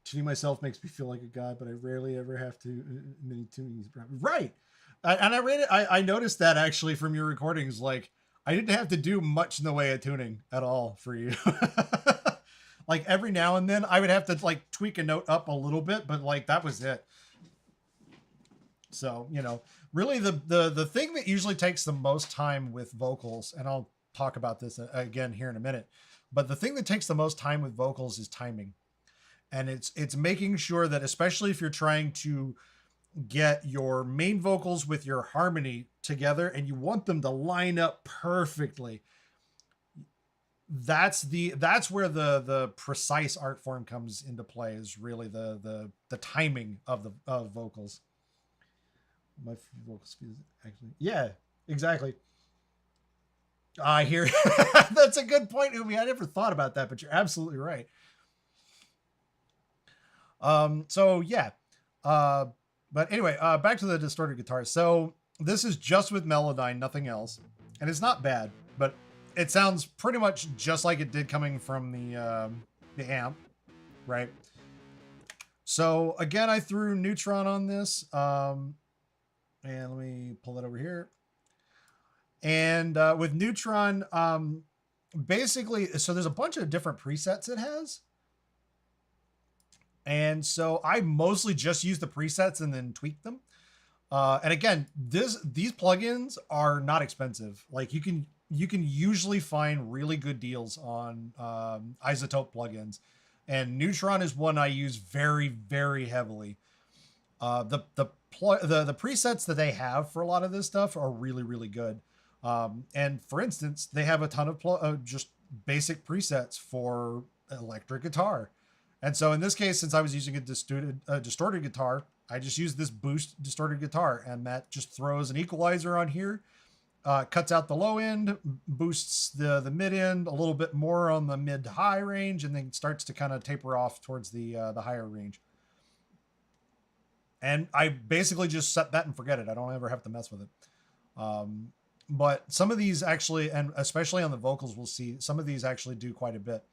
Speaker 1: tuning myself makes me feel like a god, but I rarely ever have to many tunings. Right. And I read it. I noticed that actually from your recordings, like I didn't have to do much in the way of tuning at all for you. Like every now and then I would have to like tweak a note up a little bit, but like that was it. So, you know, really the thing that usually takes the most time with vocals, and I'll talk about this again here in a minute. But the thing that takes the most time with vocals is timing. And it's making sure that, especially if you're trying to get your main vocals with your harmony together and you want them to line up perfectly, that's where the precise art form comes into play, is really the timing of vocals. My vocal speed is actually, yeah, exactly. I hear that's a good point, Umi. I never thought about that, but you're absolutely right. So yeah. But anyway, back to the distorted guitar. So this is just with Melodyne, nothing else. And it's not bad, but it sounds pretty much just like it did coming from the amp, right? So again, I threw Neutron on this. And let me pull it over here. And with Neutron, basically, so there's a bunch of different presets it has. And so I mostly just use the presets and then tweak them. And again, these plugins are not expensive. Like you can usually find really good deals on iZotope plugins, and Neutron is one I use very, very heavily. The presets that they have for a lot of this stuff are really, really good. And for instance, they have a ton of just basic presets for electric guitar. And so in this case, since I was using a distorted guitar, I just used this boost distorted guitar, and that just throws an equalizer on here, cuts out the low end, boosts the mid end a little bit more on the mid high range, and then starts to kind of taper off towards the higher range. And I basically just set that and forget it. I don't ever have to mess with it. But some of these actually, and especially on the vocals, we'll see some of these actually do quite a bit.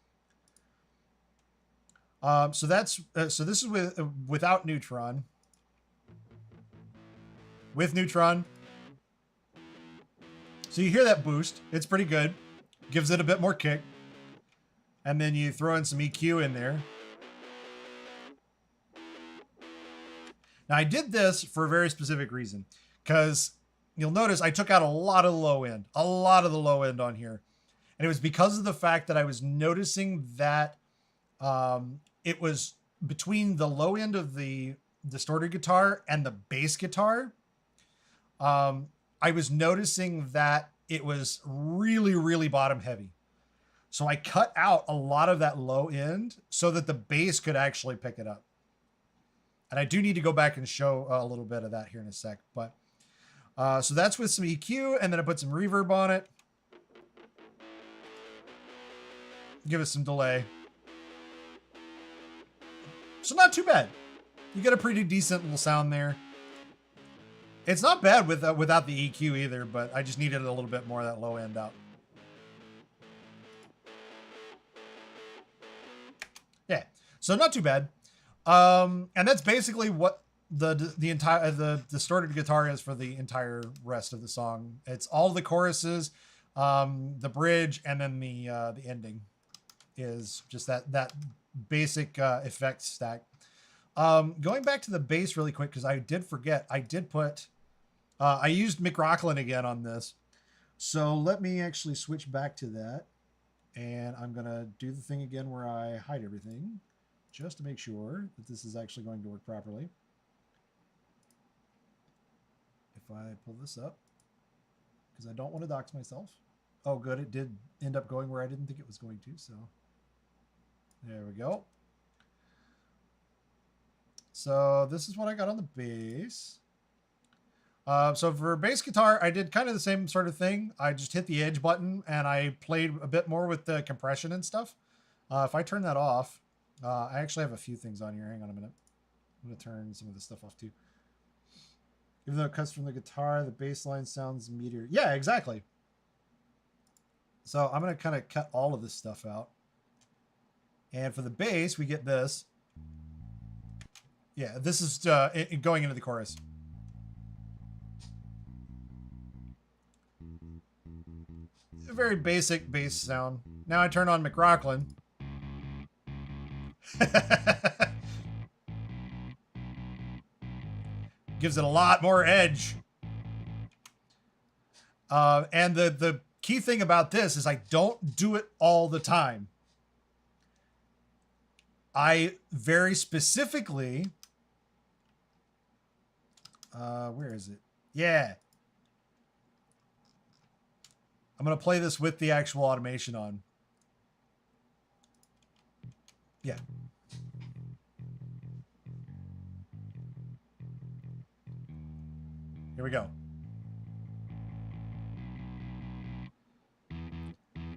Speaker 1: So this is without Neutron. With Neutron, so you hear that boost. It's pretty good. Gives it a bit more kick. And then you throw in some EQ in there. Now I did this for a very specific reason, because you'll notice I took out a lot of the low end on here. And it was because of the fact that I was noticing that it was between the low end of the distorted guitar and the bass guitar. I was noticing that it was really, really bottom heavy. So I cut out a lot of that low end so that the bass could actually pick it up. And I do need to go back and show a little bit of that here in a sec. But so that's with some EQ, and then I put some reverb on it. Give it some delay. So not too bad. You get a pretty decent little sound there. It's not bad without the EQ either, but I just needed a little bit more of that low end out. Yeah, so not too bad. And that's basically what the distorted guitar is for the entire rest of the song. It's all the choruses, the bridge, and then the ending is just that basic effects stack. Going back to the bass really quick, because I did forget, I did put I used McRocklin again on this, so let me actually switch back to that, and I'm gonna do the thing again where I hide everything just to make sure that this is actually going to work properly. If I pull this up, because I don't want to dox myself. Oh good, it did end up going where I didn't think it was going to, so there we go. So this is what I got on the bass. So for bass guitar, I did kind of the same sort of thing. I just hit the edge button and I played a bit more with the compression and stuff. If I turn that off, I actually have a few things on here. Hang on a minute. I'm going to turn some of this stuff off too. Even though it cuts from the guitar, the bass line sounds meatier. Yeah, exactly. So I'm going to kind of cut all of this stuff out. And for the bass, we get this. Yeah, this is going into the chorus. A very basic bass sound. Now I turn on McRocklin. Gives it a lot more edge. And the key thing about this is I don't do it all the time. I very specifically, where is it? Yeah. I'm going to play this with the actual automation on. Yeah. Here we go.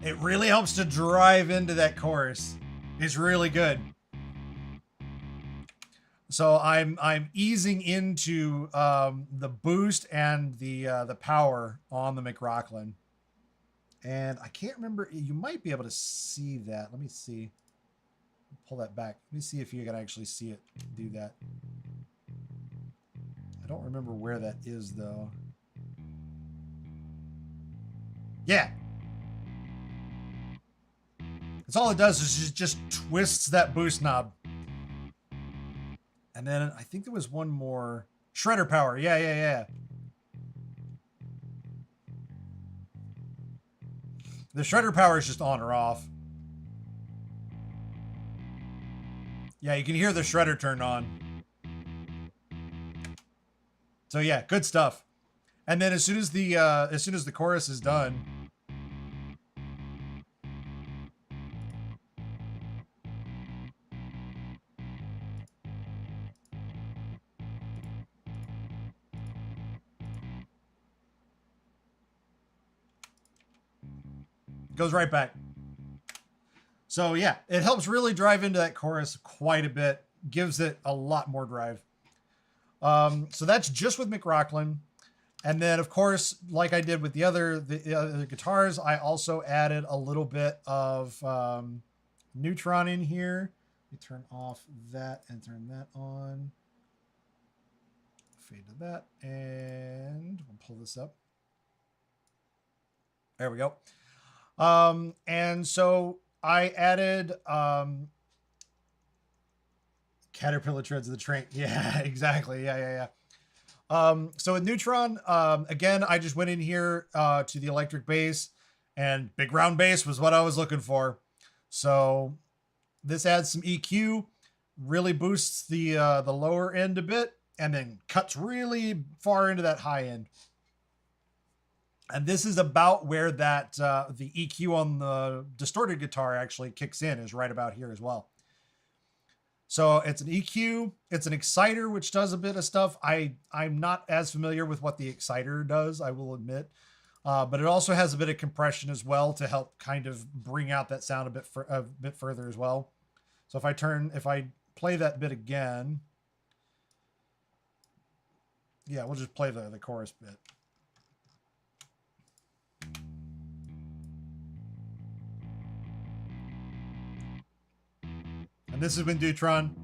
Speaker 1: It really helps to drive into that chorus. It's really good. So I'm easing into the boost and the power on the McLaughlin. And I can't remember, you might be able to see that. Let me see. Pull that back. Let me see if you can actually see it do that. I don't remember where that is though. Yeah. That's all it does is just twists that boost knob. And then I think there was one more. Shredder power. Yeah. The shredder power is just on or off. Yeah, you can hear the shredder turned on. So yeah, good stuff. And then as soon as the chorus is done, goes right back. So yeah, it helps really drive into that chorus quite a bit. Gives it a lot more drive. So that's just with McLaughlin. And then of course, like I did with the other guitars, I also added a little bit of Neutron in here. Let me turn off that and turn that on. Fade to that, and we'll pull this up. There we go. And so I added Caterpillar treads of the train. Yeah, exactly. Yeah. So with Neutron, again, I just went in here to the electric bass, and big round bass was what I was looking for. So this adds some EQ, really boosts the lower end a bit, and then cuts really far into that high end. And this is about where that the EQ on the distorted guitar actually kicks in, is right about here as well. So it's an EQ, it's an exciter, which does a bit of stuff. I'm not as familiar with what the exciter does, I will admit. But it also has a bit of compression as well to help kind of bring out that sound a bit further as well. So if I play that bit again, yeah, we'll just play the chorus bit. And this is with Neutron.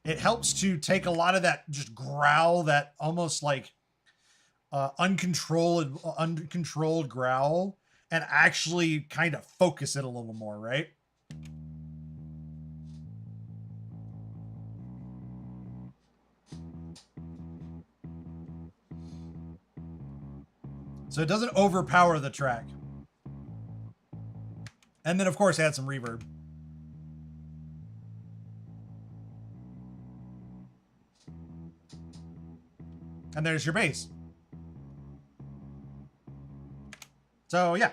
Speaker 1: It helps to take a lot of that just growl, that almost like uncontrolled growl, and actually kind of focus it a little more, right? So it doesn't overpower the track. And then of course add some reverb. And there's your bass. So yeah.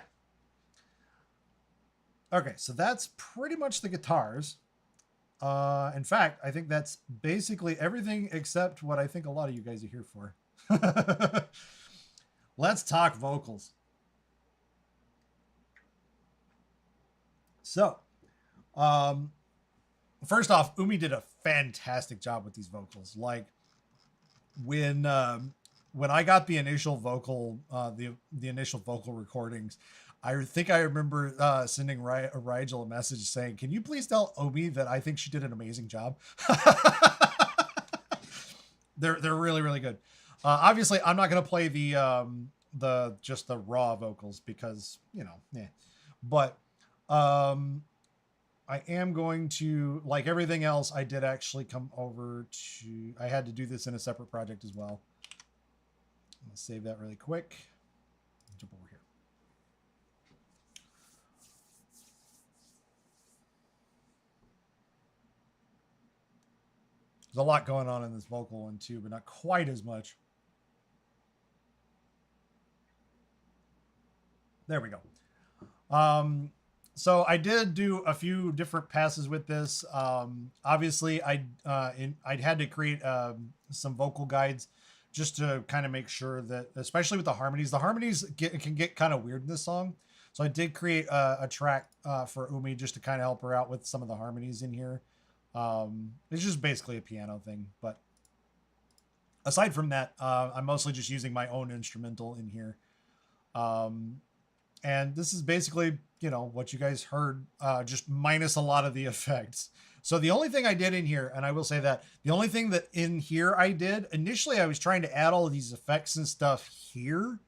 Speaker 1: Okay, so that's pretty much the guitars. In fact, I think that's basically everything except what I think a lot of you guys are here for. Let's talk vocals. So, first off, Umi did a fantastic job with these vocals. Like, when I got the initial vocal, the initial vocal recordings, I think I remember sending Rigel a message saying, "Can you please tell Umi that I think she did an amazing job?" They're really, really good. Obviously, I'm not gonna play just the raw vocals because, you know, yeah. But I am going to, like everything else, I did actually come over to, I had to do this in a separate project as well. I'm gonna save that really quick. There's a lot going on in this vocal one too, but not quite as much. There we go. So I did do a few different passes with this. Obviously, I'd had to create some vocal guides just to kind of make sure that, especially with the harmonies can get kind of weird in this song. So I did create a track for Umi just to kind of help her out with some of the harmonies in here. It's just basically a piano thing, but aside from that, I'm mostly just using my own instrumental in here. And this is basically, you know, what you guys heard, just minus a lot of the effects. So the only thing I did in here, and I will say that the only thing that in here I did, initially I was trying to add all of these effects and stuff here,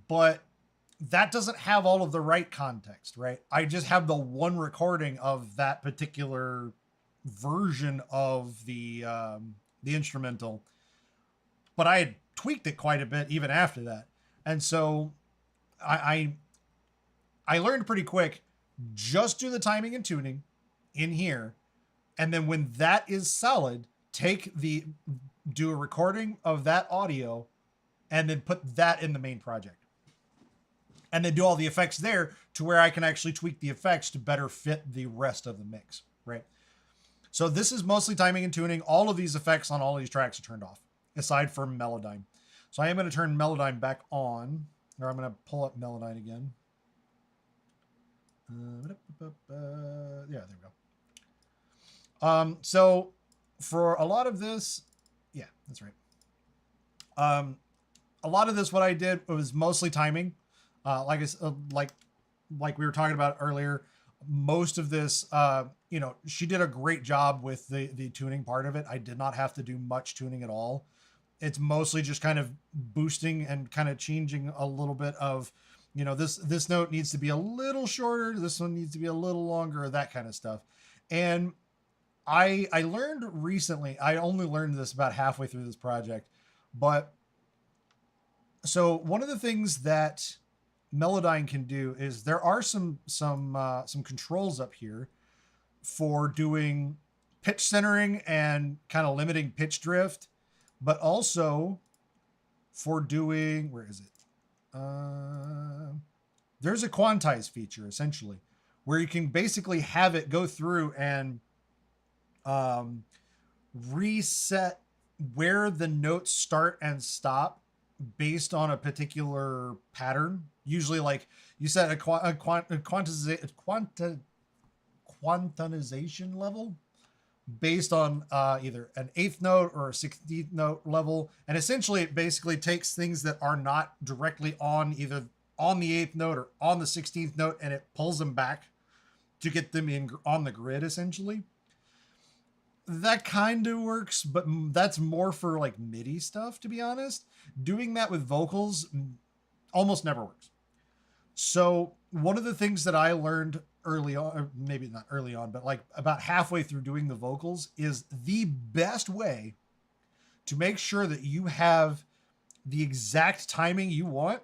Speaker 1: but that doesn't have all of the right context, right? I just have the one recording of that particular version of the instrumental, but I had tweaked it quite a bit even after that. And so I learned pretty quick, just do the timing and tuning in here. And then when that is solid, do a recording of that audio and then put that in the main project. And then do all the effects there to where I can actually tweak the effects to better fit the rest of the mix, right? So this is mostly timing and tuning. All of these effects on all of these tracks are turned off, aside from Melodyne. So I am going to turn Melodyne back on, or I'm going to pull up Melodyne again. Yeah, there we go. So for a lot of this, yeah, that's right. A lot of this, what I did was mostly timing. Like we were talking about earlier, most of this, you know, she did a great job with the tuning part of it. I did not have to do much tuning at all. It's mostly just kind of boosting and kind of changing a little bit of, you know, this note needs to be a little shorter. This one needs to be a little longer, that kind of stuff. And I learned recently, I only learned this about halfway through this project, but so one of the things that Melodyne can do is there are some controls up here for doing pitch centering and kind of limiting pitch drift, but also for doing, where is it? There's a quantize feature essentially where you can basically have it go through and reset where the notes start and stop based on a particular pattern. Usually, like you set a quantization level based on either an 8th note or a 16th note level. And essentially it basically takes things that are not directly on either on the 8th note or on the 16th note, and it pulls them back to get them in on the grid essentially. That kind of works, but that's more for like MIDI stuff, to be honest. Doing that with vocals almost never works. So one of the things that I learned early on, or maybe not early on, but like about halfway through doing the vocals, is the best way to make sure that you have the exact timing you want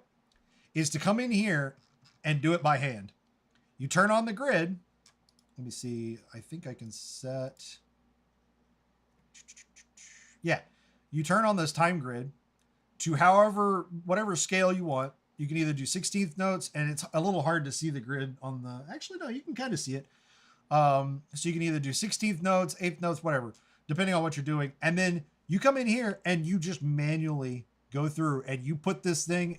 Speaker 1: is to come in here and do it by hand. You turn on the grid. Let me see. I think I can set. Yeah. You turn on this time grid to whatever scale you want. You can either do 16th notes, and it's a little hard to see the grid on the, actually, no, you can kind of see it. So you can either do 16th notes, 8th notes, whatever, depending on what you're doing. And then you come in here and you just manually go through and you put this thing,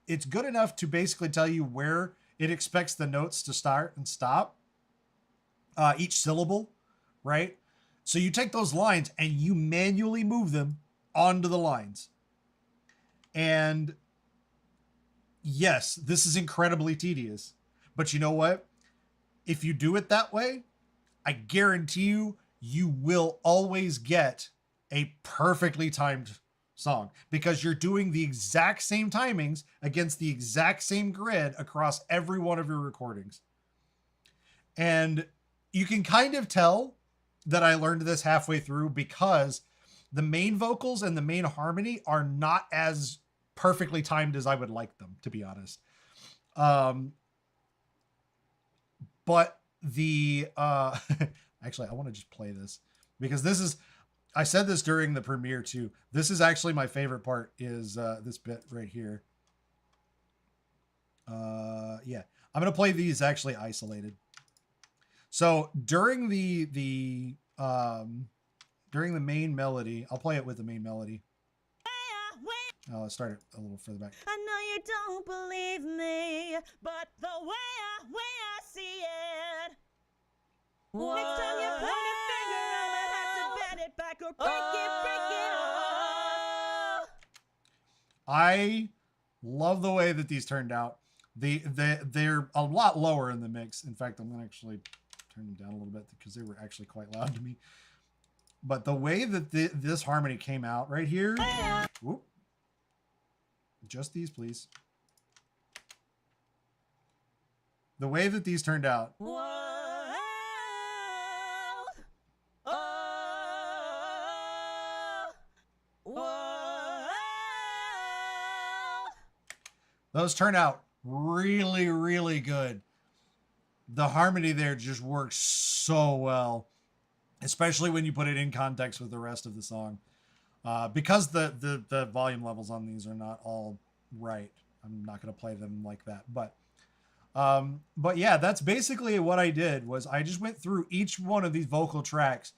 Speaker 1: it's good enough to basically tell you where it expects the notes to start and stop, each syllable, right? So you take those lines and you manually move them onto the lines. And yes, this is incredibly tedious, but you know what? If you do it that way, I guarantee you will always get a perfectly timed song because you're doing the exact same timings against the exact same grid across every one of your recordings. And you can kind of tell that I learned this halfway through because the main vocals and the main harmony are not as perfectly timed as I would like them, to be honest. But the actually, I want to just play this because this is I said this during the premiere too. This is actually my favorite part is this bit right here. Yeah, I'm going to play these actually isolated. So during the main melody, I'll play it with the main melody. I'll start it a little further back.
Speaker 2: I know you don't believe me, but the way I see it. Whoa. Next time you point a finger, I'ma have to bend it back or break it off.
Speaker 1: I love the way that these turned out. They're a lot lower in the mix. In fact, I'm gonna actually turn them down a little bit because they were actually quite loud to me. But the way that this harmony came out right here. Whoop. Just these, please. The way that these turned out.
Speaker 2: Whoa. Whoa.
Speaker 1: Those turn out really, really good. The harmony there just works so well, especially when you put it in context with the rest of the song. Because the volume levels on these are not all right. I'm not going to play them like that. But yeah, that's basically what I did was I just went through each one of these vocal tracks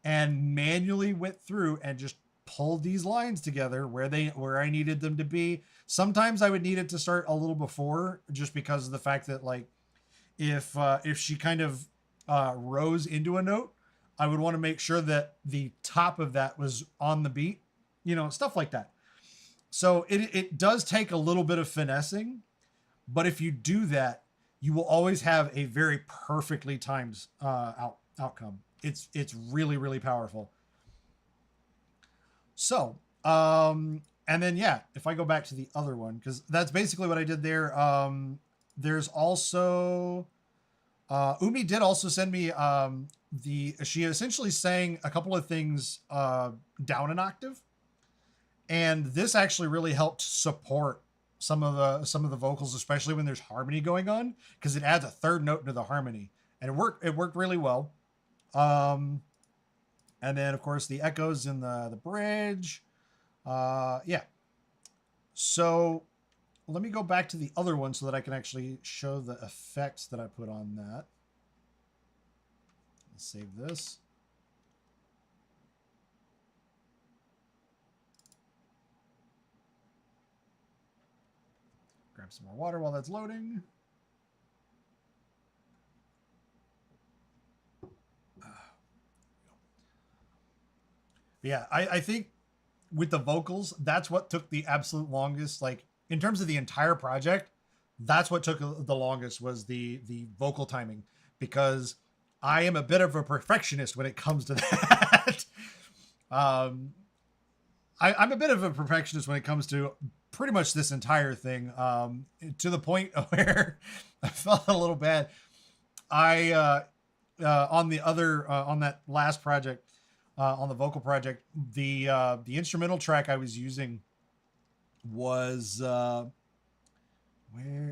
Speaker 1: and manually went through and just pulled these lines together where I needed them to be. Sometimes I would need it to start a little before just because of the fact that like if she kind of rose into a note, I would want to make sure that the top of that was on the beat, you know, stuff like that. So it does take a little bit of finessing, but if you do that, you will always have a very perfectly timed outcome. It's really, really powerful. So, and then, yeah, if I go back to the other one, because that's basically what I did there. There's also, Umi did also send me, she essentially sang a couple of things down an octave, and this actually really helped support some of the vocals, especially when there's harmony going on, because it adds a third note into the harmony, and it worked really well. And then of course the echoes in the bridge. Yeah. So let me go back to the other one so that I can actually show the effects that I put on that. Let's save this. Grab some more water while that's loading. Yeah, I think with the vocals, that's what took the absolute longest. Like in terms of the entire project, that's what took the longest was the vocal timing, because I am a bit of a perfectionist when it comes to that. I'm a bit of a perfectionist when it comes to pretty much this entire thing, to the point where I felt a little bad. On that last project, on the vocal project, the instrumental track I was using was, where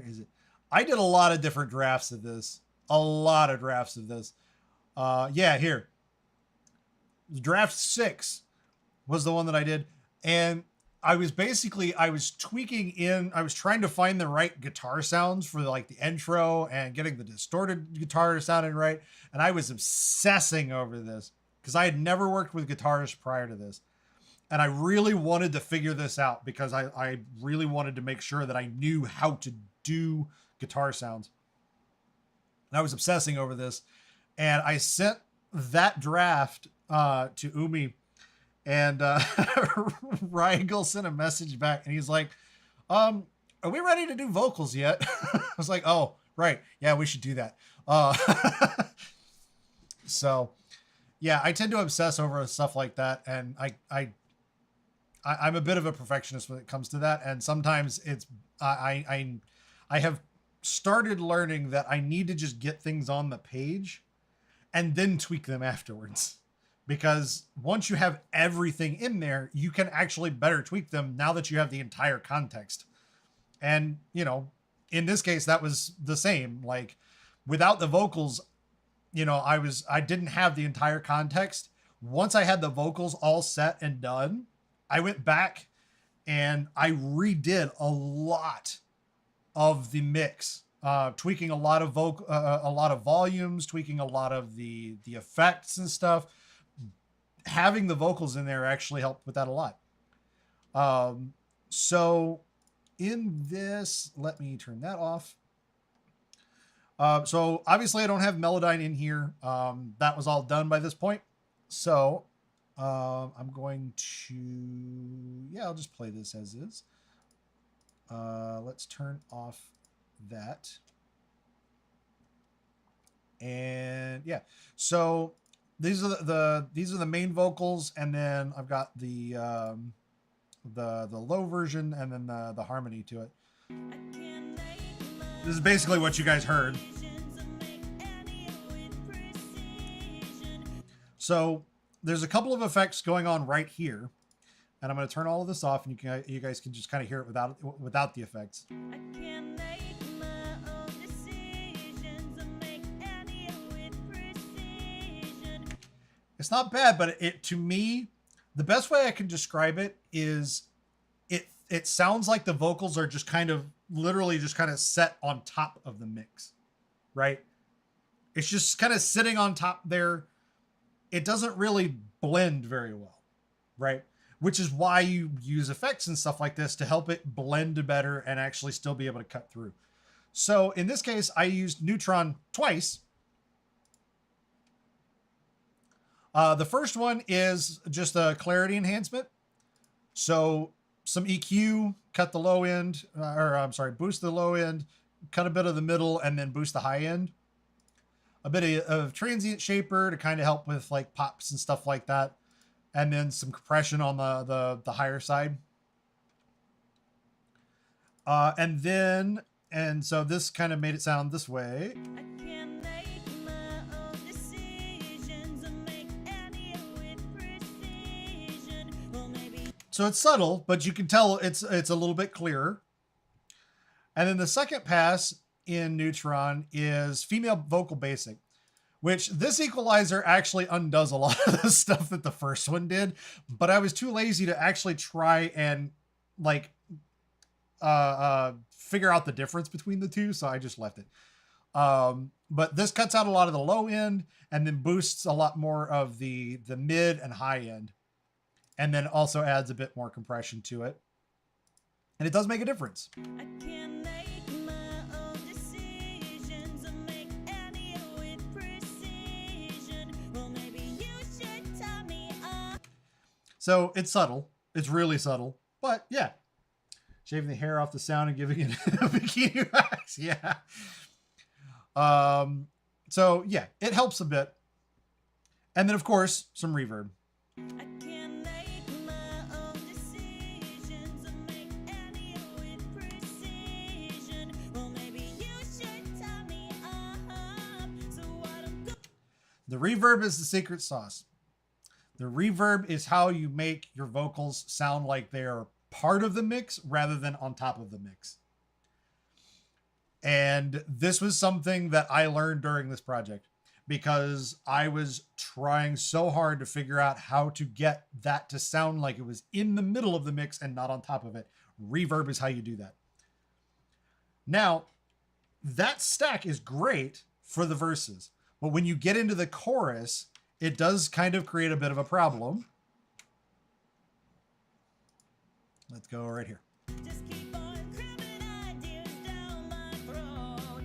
Speaker 1: is it? I did a lot of different drafts of this. Yeah, here. Draft 6 was the one that I did. And I was tweaking in, I was trying to find the right guitar sounds for like the intro and getting the distorted guitar sounding right. And I was obsessing over this because I had never worked with guitarists prior to this. And I really wanted to figure this out because I really wanted to make sure that I knew how to do guitar sounds. And I was obsessing over this. And I sent that draft to Umi, and Rigel sent a message back and he's like, are we ready to do vocals yet? I was like, oh, right. Yeah, we should do that. So yeah, I tend to obsess over stuff like that. And I'm a bit of a perfectionist when it comes to that. And sometimes it's, I have started learning that I need to just get things on the page and then tweak them afterwards. Because once you have everything in there, you can actually better tweak them now that you have the entire context. And, you know, in this case, that was the same. Like, without the vocals, you know, I didn't have the entire context. once I had the vocals all set and done, I went back and I redid a lot of the mix, tweaking a lot of a lot of volumes, tweaking a lot of the effects and stuff. Having the vocals in there actually helped with that a lot. So in this, let me turn that off. So obviously I don't have Melodyne in here. That was all done by this point. So I'm going to, yeah, I'll just play this as is. Let's turn off that. And yeah, so these are the main vocals, and then I've got the low version and then the harmony to it. This is basically what you guys heard. So there's a couple of effects going on right here, and I'm going to turn all of this off, and you guys can just kind of hear it without the effects. It's not bad, but to me, the best way I can describe it is it sounds like the vocals are just kind of literally just kind of set on top of the mix, right? It's just kind of sitting on top there. It doesn't really blend very well, right? Which is why you use effects and stuff like this to help it blend better and actually still be able to cut through. So in this case, I used Neutron twice. The first one is just a clarity enhancement. So some EQ, cut the low end, boost the low end, cut a bit of the middle, and then boost the high end. A bit of transient shaper to kind of help with like pops and stuff like that. And then some compression on the higher side. And so this kind of made it sound this way. So it's subtle, but you can tell it's a little bit clearer. And then the second pass in Neutron is female vocal basic, which this equalizer actually undoes a lot of the stuff that the first one did, but I was too lazy to actually try and like figure out the difference between the two, so I just left it. But this cuts out a lot of the low end and then boosts a lot more of the mid and high end, and then also adds a bit more compression to it, and it does make a difference. So it's subtle. It's really subtle. But yeah. Shaving the hair off the sound and giving it a bikini wax. Yeah. So yeah, it helps a bit. And then of course, some reverb. The reverb is the secret sauce. The reverb is how you make your vocals sound like they're part of the mix rather than on top of the mix. And this was something that I learned during this project because I was trying so hard to figure out how to get that to sound like it was in the middle of the mix and not on top of it. Reverb is how you do that. Now, that stack is great for the verses, but when you get into the chorus, it does kind of create a bit of a problem. Let's go right here. Just keep on cramming ideas down my throat.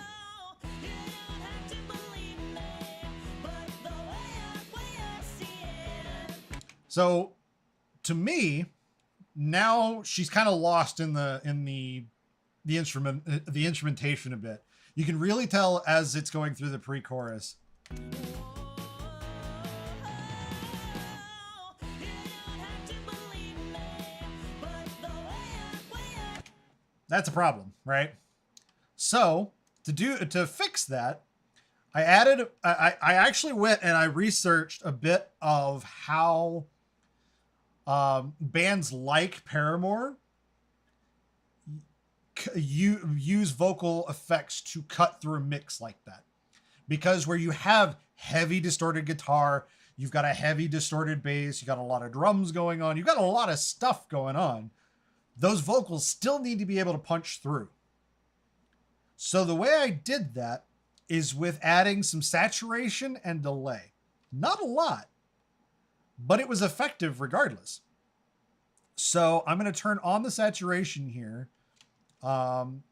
Speaker 1: Whoa, you don't have to believe me, but the way I see it. So, to me, now she's kind of lost in the instrumentation a bit. You can really tell as it's going through the pre-chorus. That's a problem, right? So to fix that, I actually went and I researched a bit of how bands like Paramore you use vocal effects to cut through a mix like that, because where you have heavy distorted guitar, you've got a heavy distorted bass, you got a lot of drums going on, you've got a lot of stuff going on. Those vocals still need to be able to punch through. So the way I did that is with adding some saturation and delay. Not a lot, but it was effective regardless. So I'm going to turn on the saturation here and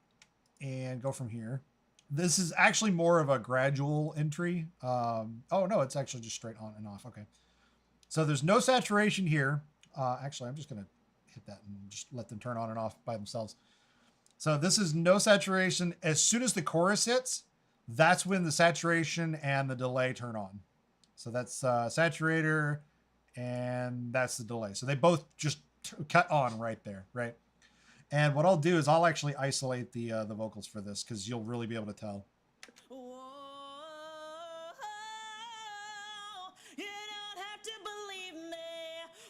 Speaker 1: go from here. This is actually more of a gradual entry. Oh no, it's actually just straight on and off. Okay. So there's no saturation here. Actually, I'm just going to hit that and just let them turn on and off by themselves. So this is no saturation. As soon as the chorus hits, that's when the saturation and the delay turn on. So that's saturator and that's the delay. So they both just cut on right there, right? And what I'll do is I'll actually isolate the vocals for this because you'll really be able to tell.
Speaker 2: Whoa, you don't have to believe me,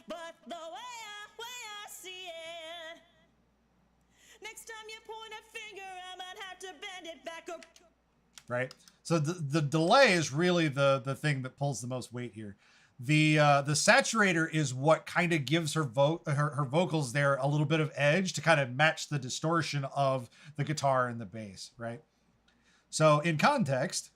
Speaker 2: but the way I see it. Next time you point a finger, I might have to bend it back up.
Speaker 1: Right? So the delay is really the thing that pulls the most weight here. The saturator is what kind of gives her vocals there a little bit of edge to kind of match the distortion of the guitar and the bass, right? So in context,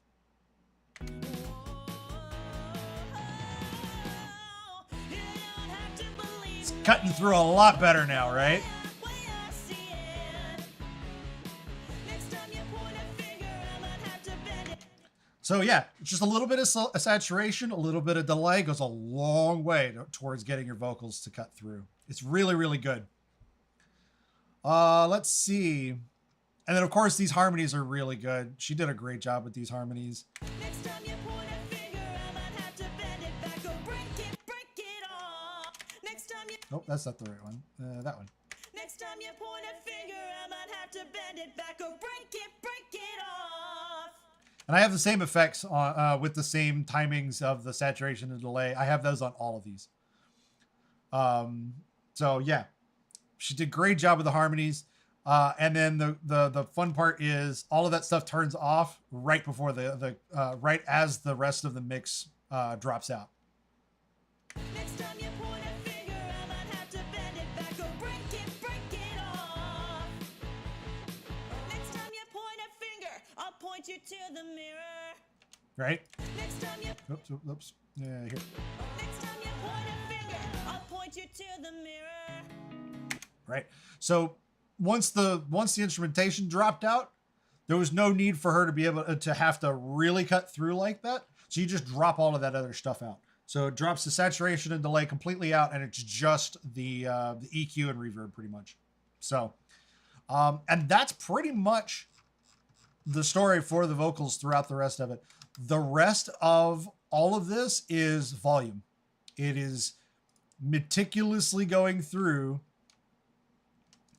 Speaker 1: it's cutting through a lot better now, right? So yeah, just a little bit of saturation, a little bit of delay goes a long way towards getting your vocals to cut through. It's really, really good. Let's see. And then of course these harmonies are really good. She did a great job with these harmonies.
Speaker 2: Next time you point a finger, I might have to bend it back or break it off. Next time you...
Speaker 1: Oh, that's not the right one. That one.
Speaker 2: Next time you point a finger, I might have to bend it back or break it off.
Speaker 1: And I have the same effects on, with the same timings of the saturation and delay. I have those on all of these. So yeah, she did a great job with the harmonies. And then the fun part is all of that stuff turns off right before right as the rest of the mix drops out.
Speaker 2: Next time you point a finger, I might have to bend it back or break it off. Next time you point a finger, I'll point you to the mirror.
Speaker 1: Right?
Speaker 2: Next time you...
Speaker 1: Oops. Yeah, here.
Speaker 2: Next time you point a finger, I'll point you to the mirror.
Speaker 1: Right. So once the instrumentation dropped out, there was no need for her to be able to have to really cut through like that. So you just drop all of that other stuff out. So it drops the saturation and delay completely out, and it's just the EQ and reverb pretty much. So, and that's pretty much the story for the vocals throughout the rest of it. The rest of all of this is volume. It is meticulously going through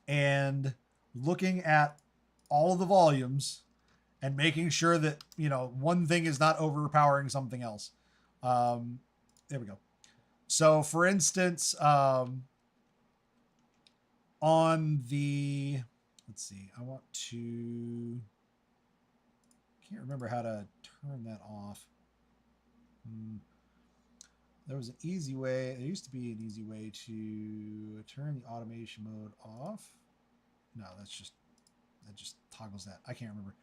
Speaker 1: and looking at all of the volumes and making sure that, you know, one thing is not overpowering something else. There we go. So for instance, on the, let's see, I want to, can't remember how to turn that off. There was an easy way. There used to be an easy way to turn the automation mode off. No, that just toggles that. I can't remember.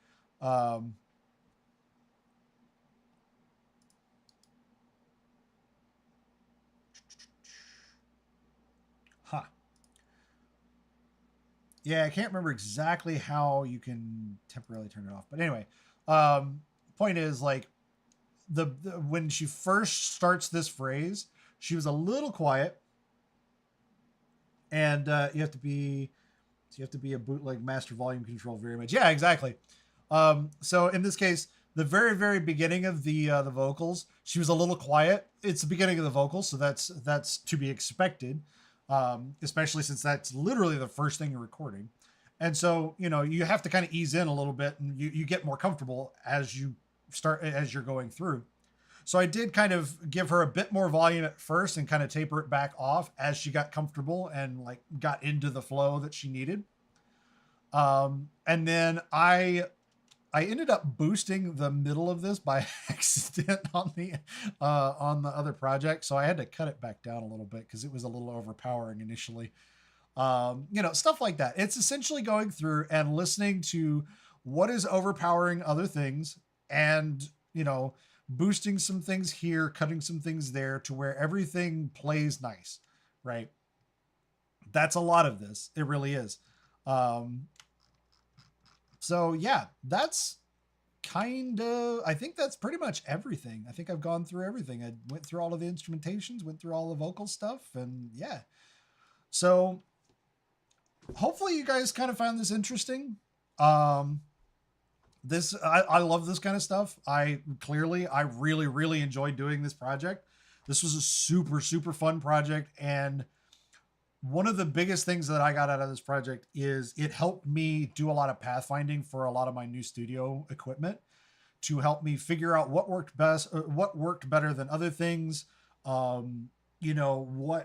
Speaker 1: Yeah, I can't remember exactly how you can temporarily turn it off. But anyway, point is, like, when she first starts this phrase, she was a little quiet, and you have to be a bootleg master volume control very much. Yeah, exactly. So in this case, the very, very beginning of the vocals, she was a little quiet. It's the beginning of the vocals, so that's to be expected, especially since that's literally the first thing you're recording. And so, you know, you have to kind of ease in a little bit, and you get more comfortable as you're going through. So I did kind of give her a bit more volume at first and kind of taper it back off as she got comfortable and like got into the flow that she needed. And then I I ended up boosting the middle of this by accident on the other project, so I had to cut it back down a little bit because it was a little overpowering initially. You know, stuff like that. It's essentially going through and listening to what is overpowering other things, and you know, boosting some things here, cutting some things there to where everything plays nice, right? That's a lot of this. It really is. So yeah, that's kind of, I think that's pretty much everything. I think I've gone through everything. I went through all of the instrumentations, went through all the vocal stuff, and yeah. So hopefully you guys kind of found this interesting. I love this kind of stuff. I really enjoyed doing this project. This was a super fun project, and one of the biggest things that I got out of this project is it helped me do a lot of pathfinding for a lot of my new studio equipment to help me figure out what worked best, what worked better than other things. You know,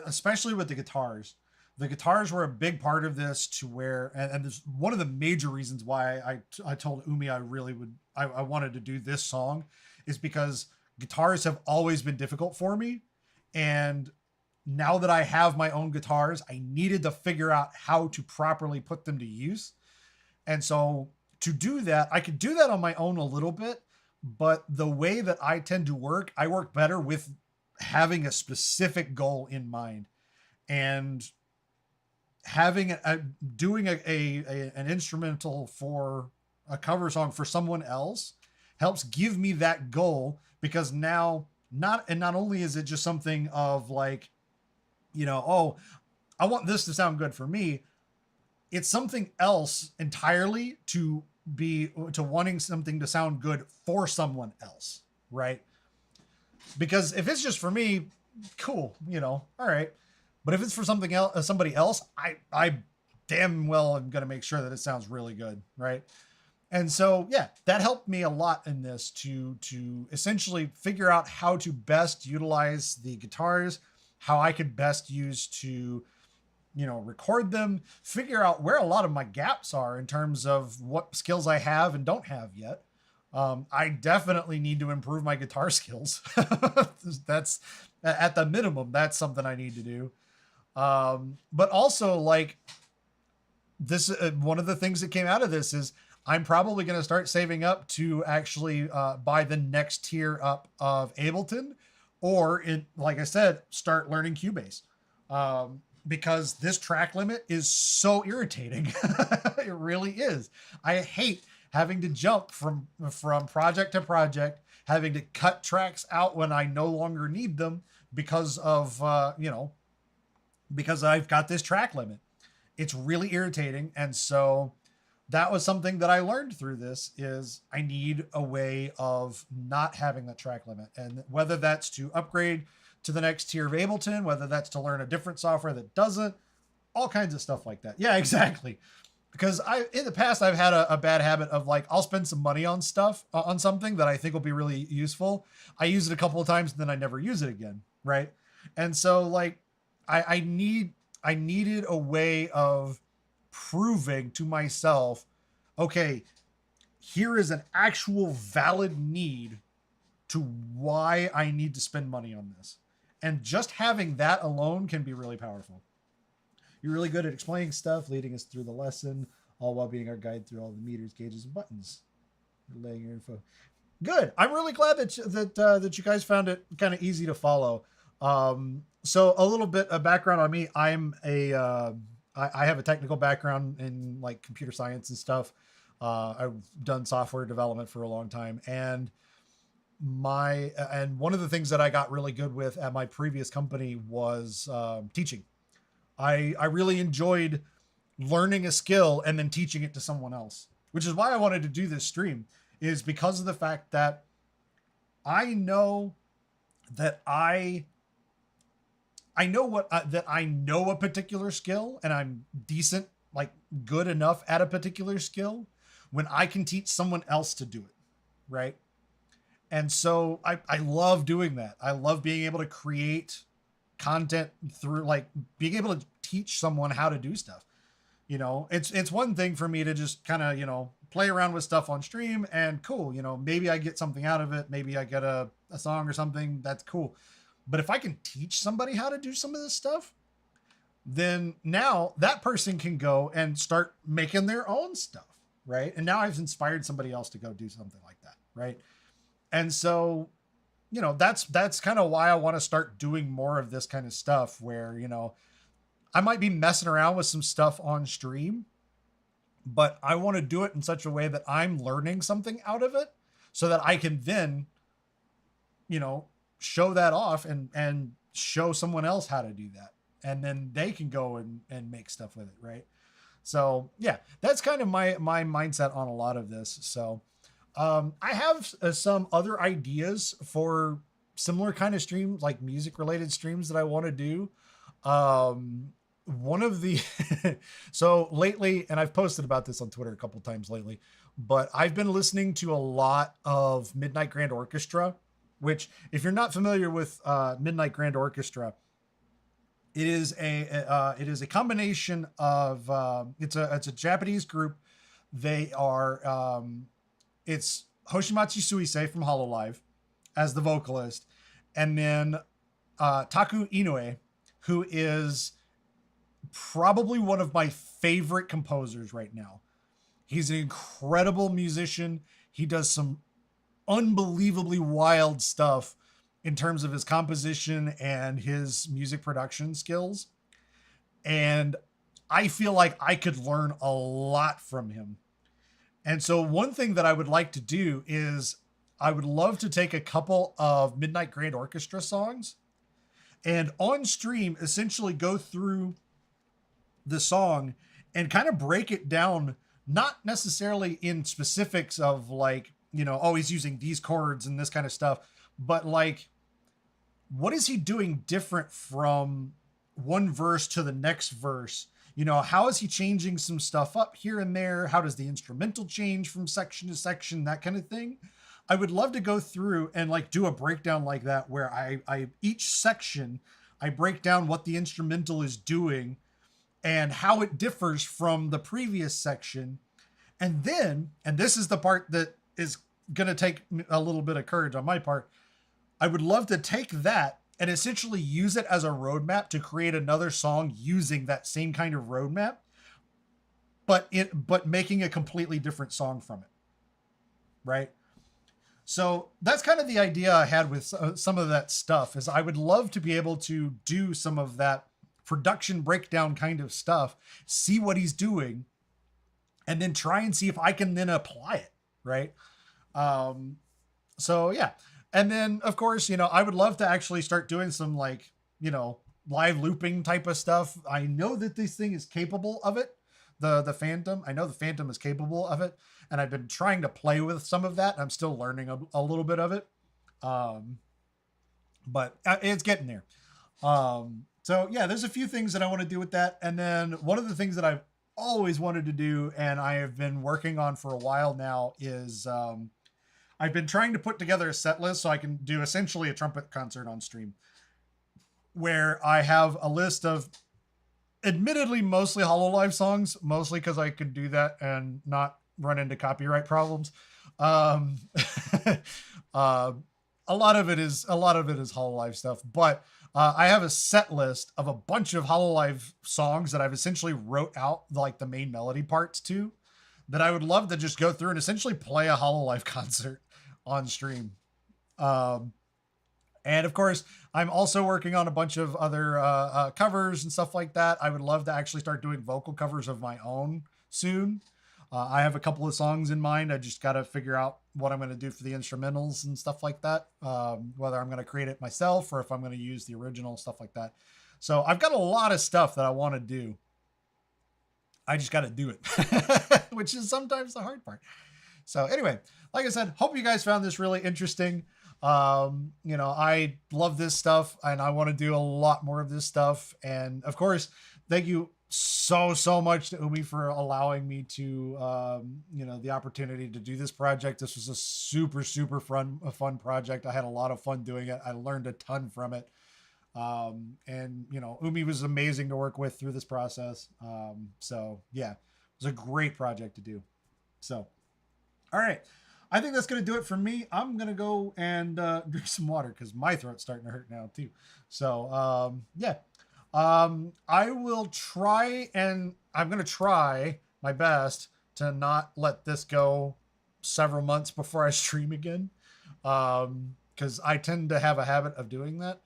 Speaker 1: especially with the guitars. The guitars were a big part of this to where, and this one of the major reasons why I told Umi I wanted to do this song is because guitars have always been difficult for me. And now that I have my own guitars, I needed to figure out how to properly put them to use. And so to do that, I could do that on my own a little bit, but the way that I tend to work, I work better with having a specific goal in mind. And having doing an instrumental for a cover song for someone else helps give me that goal, because now not only is it just something of like, you know, oh, I want this to sound good for me. It's something else entirely to wanting something to sound good for someone else. Right. Because if it's just for me, cool, you know, all right. But if it's for something else, somebody else, I damn well am going to make sure that it sounds really good. Right. And so, yeah, that helped me a lot in this to essentially figure out how to best utilize the guitars, how I could best use to, you know, record them, figure out where a lot of my gaps are in terms of what skills I have and don't have yet. I definitely need to improve my guitar skills. That's at the minimum, that's something I need to do. But also, like, this, one of the things that came out of this is I'm probably going to start saving up to actually buy the next tier up of Ableton, or like I said, start learning Cubase. Because this track limit is so irritating. It really is. I hate having to jump from project to project, having to cut tracks out when I no longer need them because of, you know, because I've got this track limit. It's really irritating. And so that was something that I learned through this, is I need a way of not having that track limit. And whether that's to upgrade to the next tier of Ableton, whether that's to learn a different software that doesn't, all kinds of stuff like that. Yeah, exactly. Because in the past, I've had a bad habit of, like, I'll spend some money on stuff, on something that I think will be really useful. I use it a couple of times and then I never use it again. Right. And so, like, I needed a way of proving to myself, okay, here is an actual valid need to why I need to spend money on this. And just having that alone can be really powerful. You're really good at explaining stuff, leading us through the lesson, all while being our guide through all the meters, gauges, and buttons. Relaying your info. Good. I'm really glad that you guys found it kind of easy to follow. So a little bit of background on me. I have a technical background in, like, computer science and stuff. I've done software development for a long time, and one of the things that I got really good with at my previous company was teaching. I really enjoyed learning a skill and then teaching it to someone else, which is why I wanted to do this stream, is because of the fact that I know that I know a particular skill, and I'm decent, like good enough at a particular skill when I can teach someone else to do it. Right. And so I love doing that. I love being able to create content through, like, being able to teach someone how to do stuff. You know, it's one thing for me to just kind of, you know, play around with stuff on stream, and cool, you know, maybe I get something out of it. Maybe I get a song or something. That's cool. But if I can teach somebody how to do some of this stuff, then now that person can go and start making their own stuff, right? And now I've inspired somebody else to go do something like that, right? And so, you know, that's kind of why I want to start doing more of this kind of stuff where, you know, I might be messing around with some stuff on stream, but I want to do it in such a way that I'm learning something out of it so that I can then, you know, show that off and show someone else how to do that. And then they can go and make stuff with it. Right. So yeah, that's kind of my mindset on a lot of this. So I have some other ideas for similar kind of streams, like music related streams that I want to do. One of the, so lately, and I've posted about this on Twitter a couple times lately, but I've been listening to a lot of Midnight Grand Orchestra, which if you're not familiar with Midnight Grand Orchestra, it is a combination of, it's a Japanese group. They are, it's Hoshimatsu Suisei from Hololive as the vocalist. And then Taku Inoue, who is probably one of my favorite composers right now. He's an incredible musician. He does some unbelievably wild stuff in terms of his composition and his music production skills. And I feel like I could learn a lot from him. And so one thing that I would like to do is I would love to take a couple of Midnight Grand Orchestra songs and on stream essentially go through the song and kind of break it down, not necessarily in specifics of like, you know, oh, he's using these chords and this kind of stuff, but like, what is he doing different from one verse to the next verse? You know, how is he changing some stuff up here and there? How does the instrumental change from section to section, that kind of thing? I would love to go through and like do a breakdown like that, where I each section, I break down what the instrumental is doing and how it differs from the previous section. And then, and this is the part that is going to take a little bit of courage on my part, I would love to take that and essentially use it as a roadmap to create another song using that same kind of roadmap, but making a completely different song from it. Right. So that's kind of the idea I had with some of that stuff, is I would love to be able to do some of that production breakdown kind of stuff, see what he's doing, and then try and see if I can then apply it. Right. So yeah. And then of course, you know, I would love to actually start doing some like, you know, live looping type of stuff. I know that this thing is capable of it. The Fantom, I know the Fantom is capable of it. And I've been trying to play with some of that. I'm still learning a little bit of it. But it's getting there. So yeah, there's a few things that I want to do with that. And then one of the things that I've always wanted to do, and I have been working on for a while now, is I've been trying to put together a set list so I can do essentially a trumpet concert on stream, where I have a list of admittedly mostly Hololive songs, mostly because I could do that and not run into copyright problems. A lot of it is Hololive stuff, but I have a set list of a bunch of Hololive songs that I've essentially wrote out like the main melody parts to, that I would love to just go through and essentially play a Hololive concert on stream. And of course, I'm also working on a bunch of other covers and stuff like that. I would love to actually start doing vocal covers of my own soon. I have a couple of songs in mind. I just got to figure out what I'm going to do for the instrumentals and stuff like that. Whether I'm going to create it myself or if I'm going to use the original, stuff like that. So I've got a lot of stuff that I want to do. I just got to do it, which is sometimes the hard part. So anyway, like I said, hope you guys found this really interesting. You know, I love this stuff and I want to do a lot more of this stuff. And of course, thank you so much to Umi for allowing me to, you know, the opportunity to do this project. This was a super fun project. I had a lot of fun doing it. I learned a ton from it. And you know, Umi was amazing to work with through this process. So yeah, it was a great project to do. So All right. I think that's going to do it for me. I'm going to go and drink some water because my throat's starting to hurt now too. So, yeah. I will try, and I'm going to try my best to not let this go several months before I stream again. Because I tend to have a habit of doing that.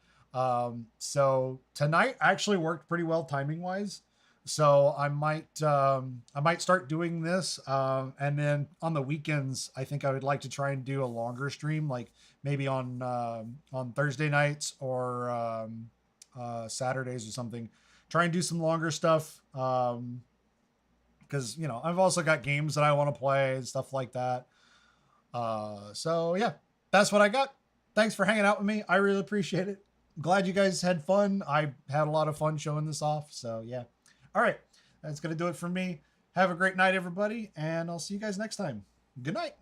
Speaker 1: So tonight actually worked pretty well timing wise. So I might start doing this, and then on the weekends, I think I would like to try and do a longer stream, like maybe on Thursday nights or Saturdays or something. Try and do some longer stuff, because you know I've also got games that I want to play and stuff like that. So yeah, that's what I got. Thanks for hanging out with me. I really appreciate it. Glad you guys had fun. I had a lot of fun showing this off. So yeah. All right. That's going to do it for me. Have a great night, everybody. And I'll see you guys next time. Good night.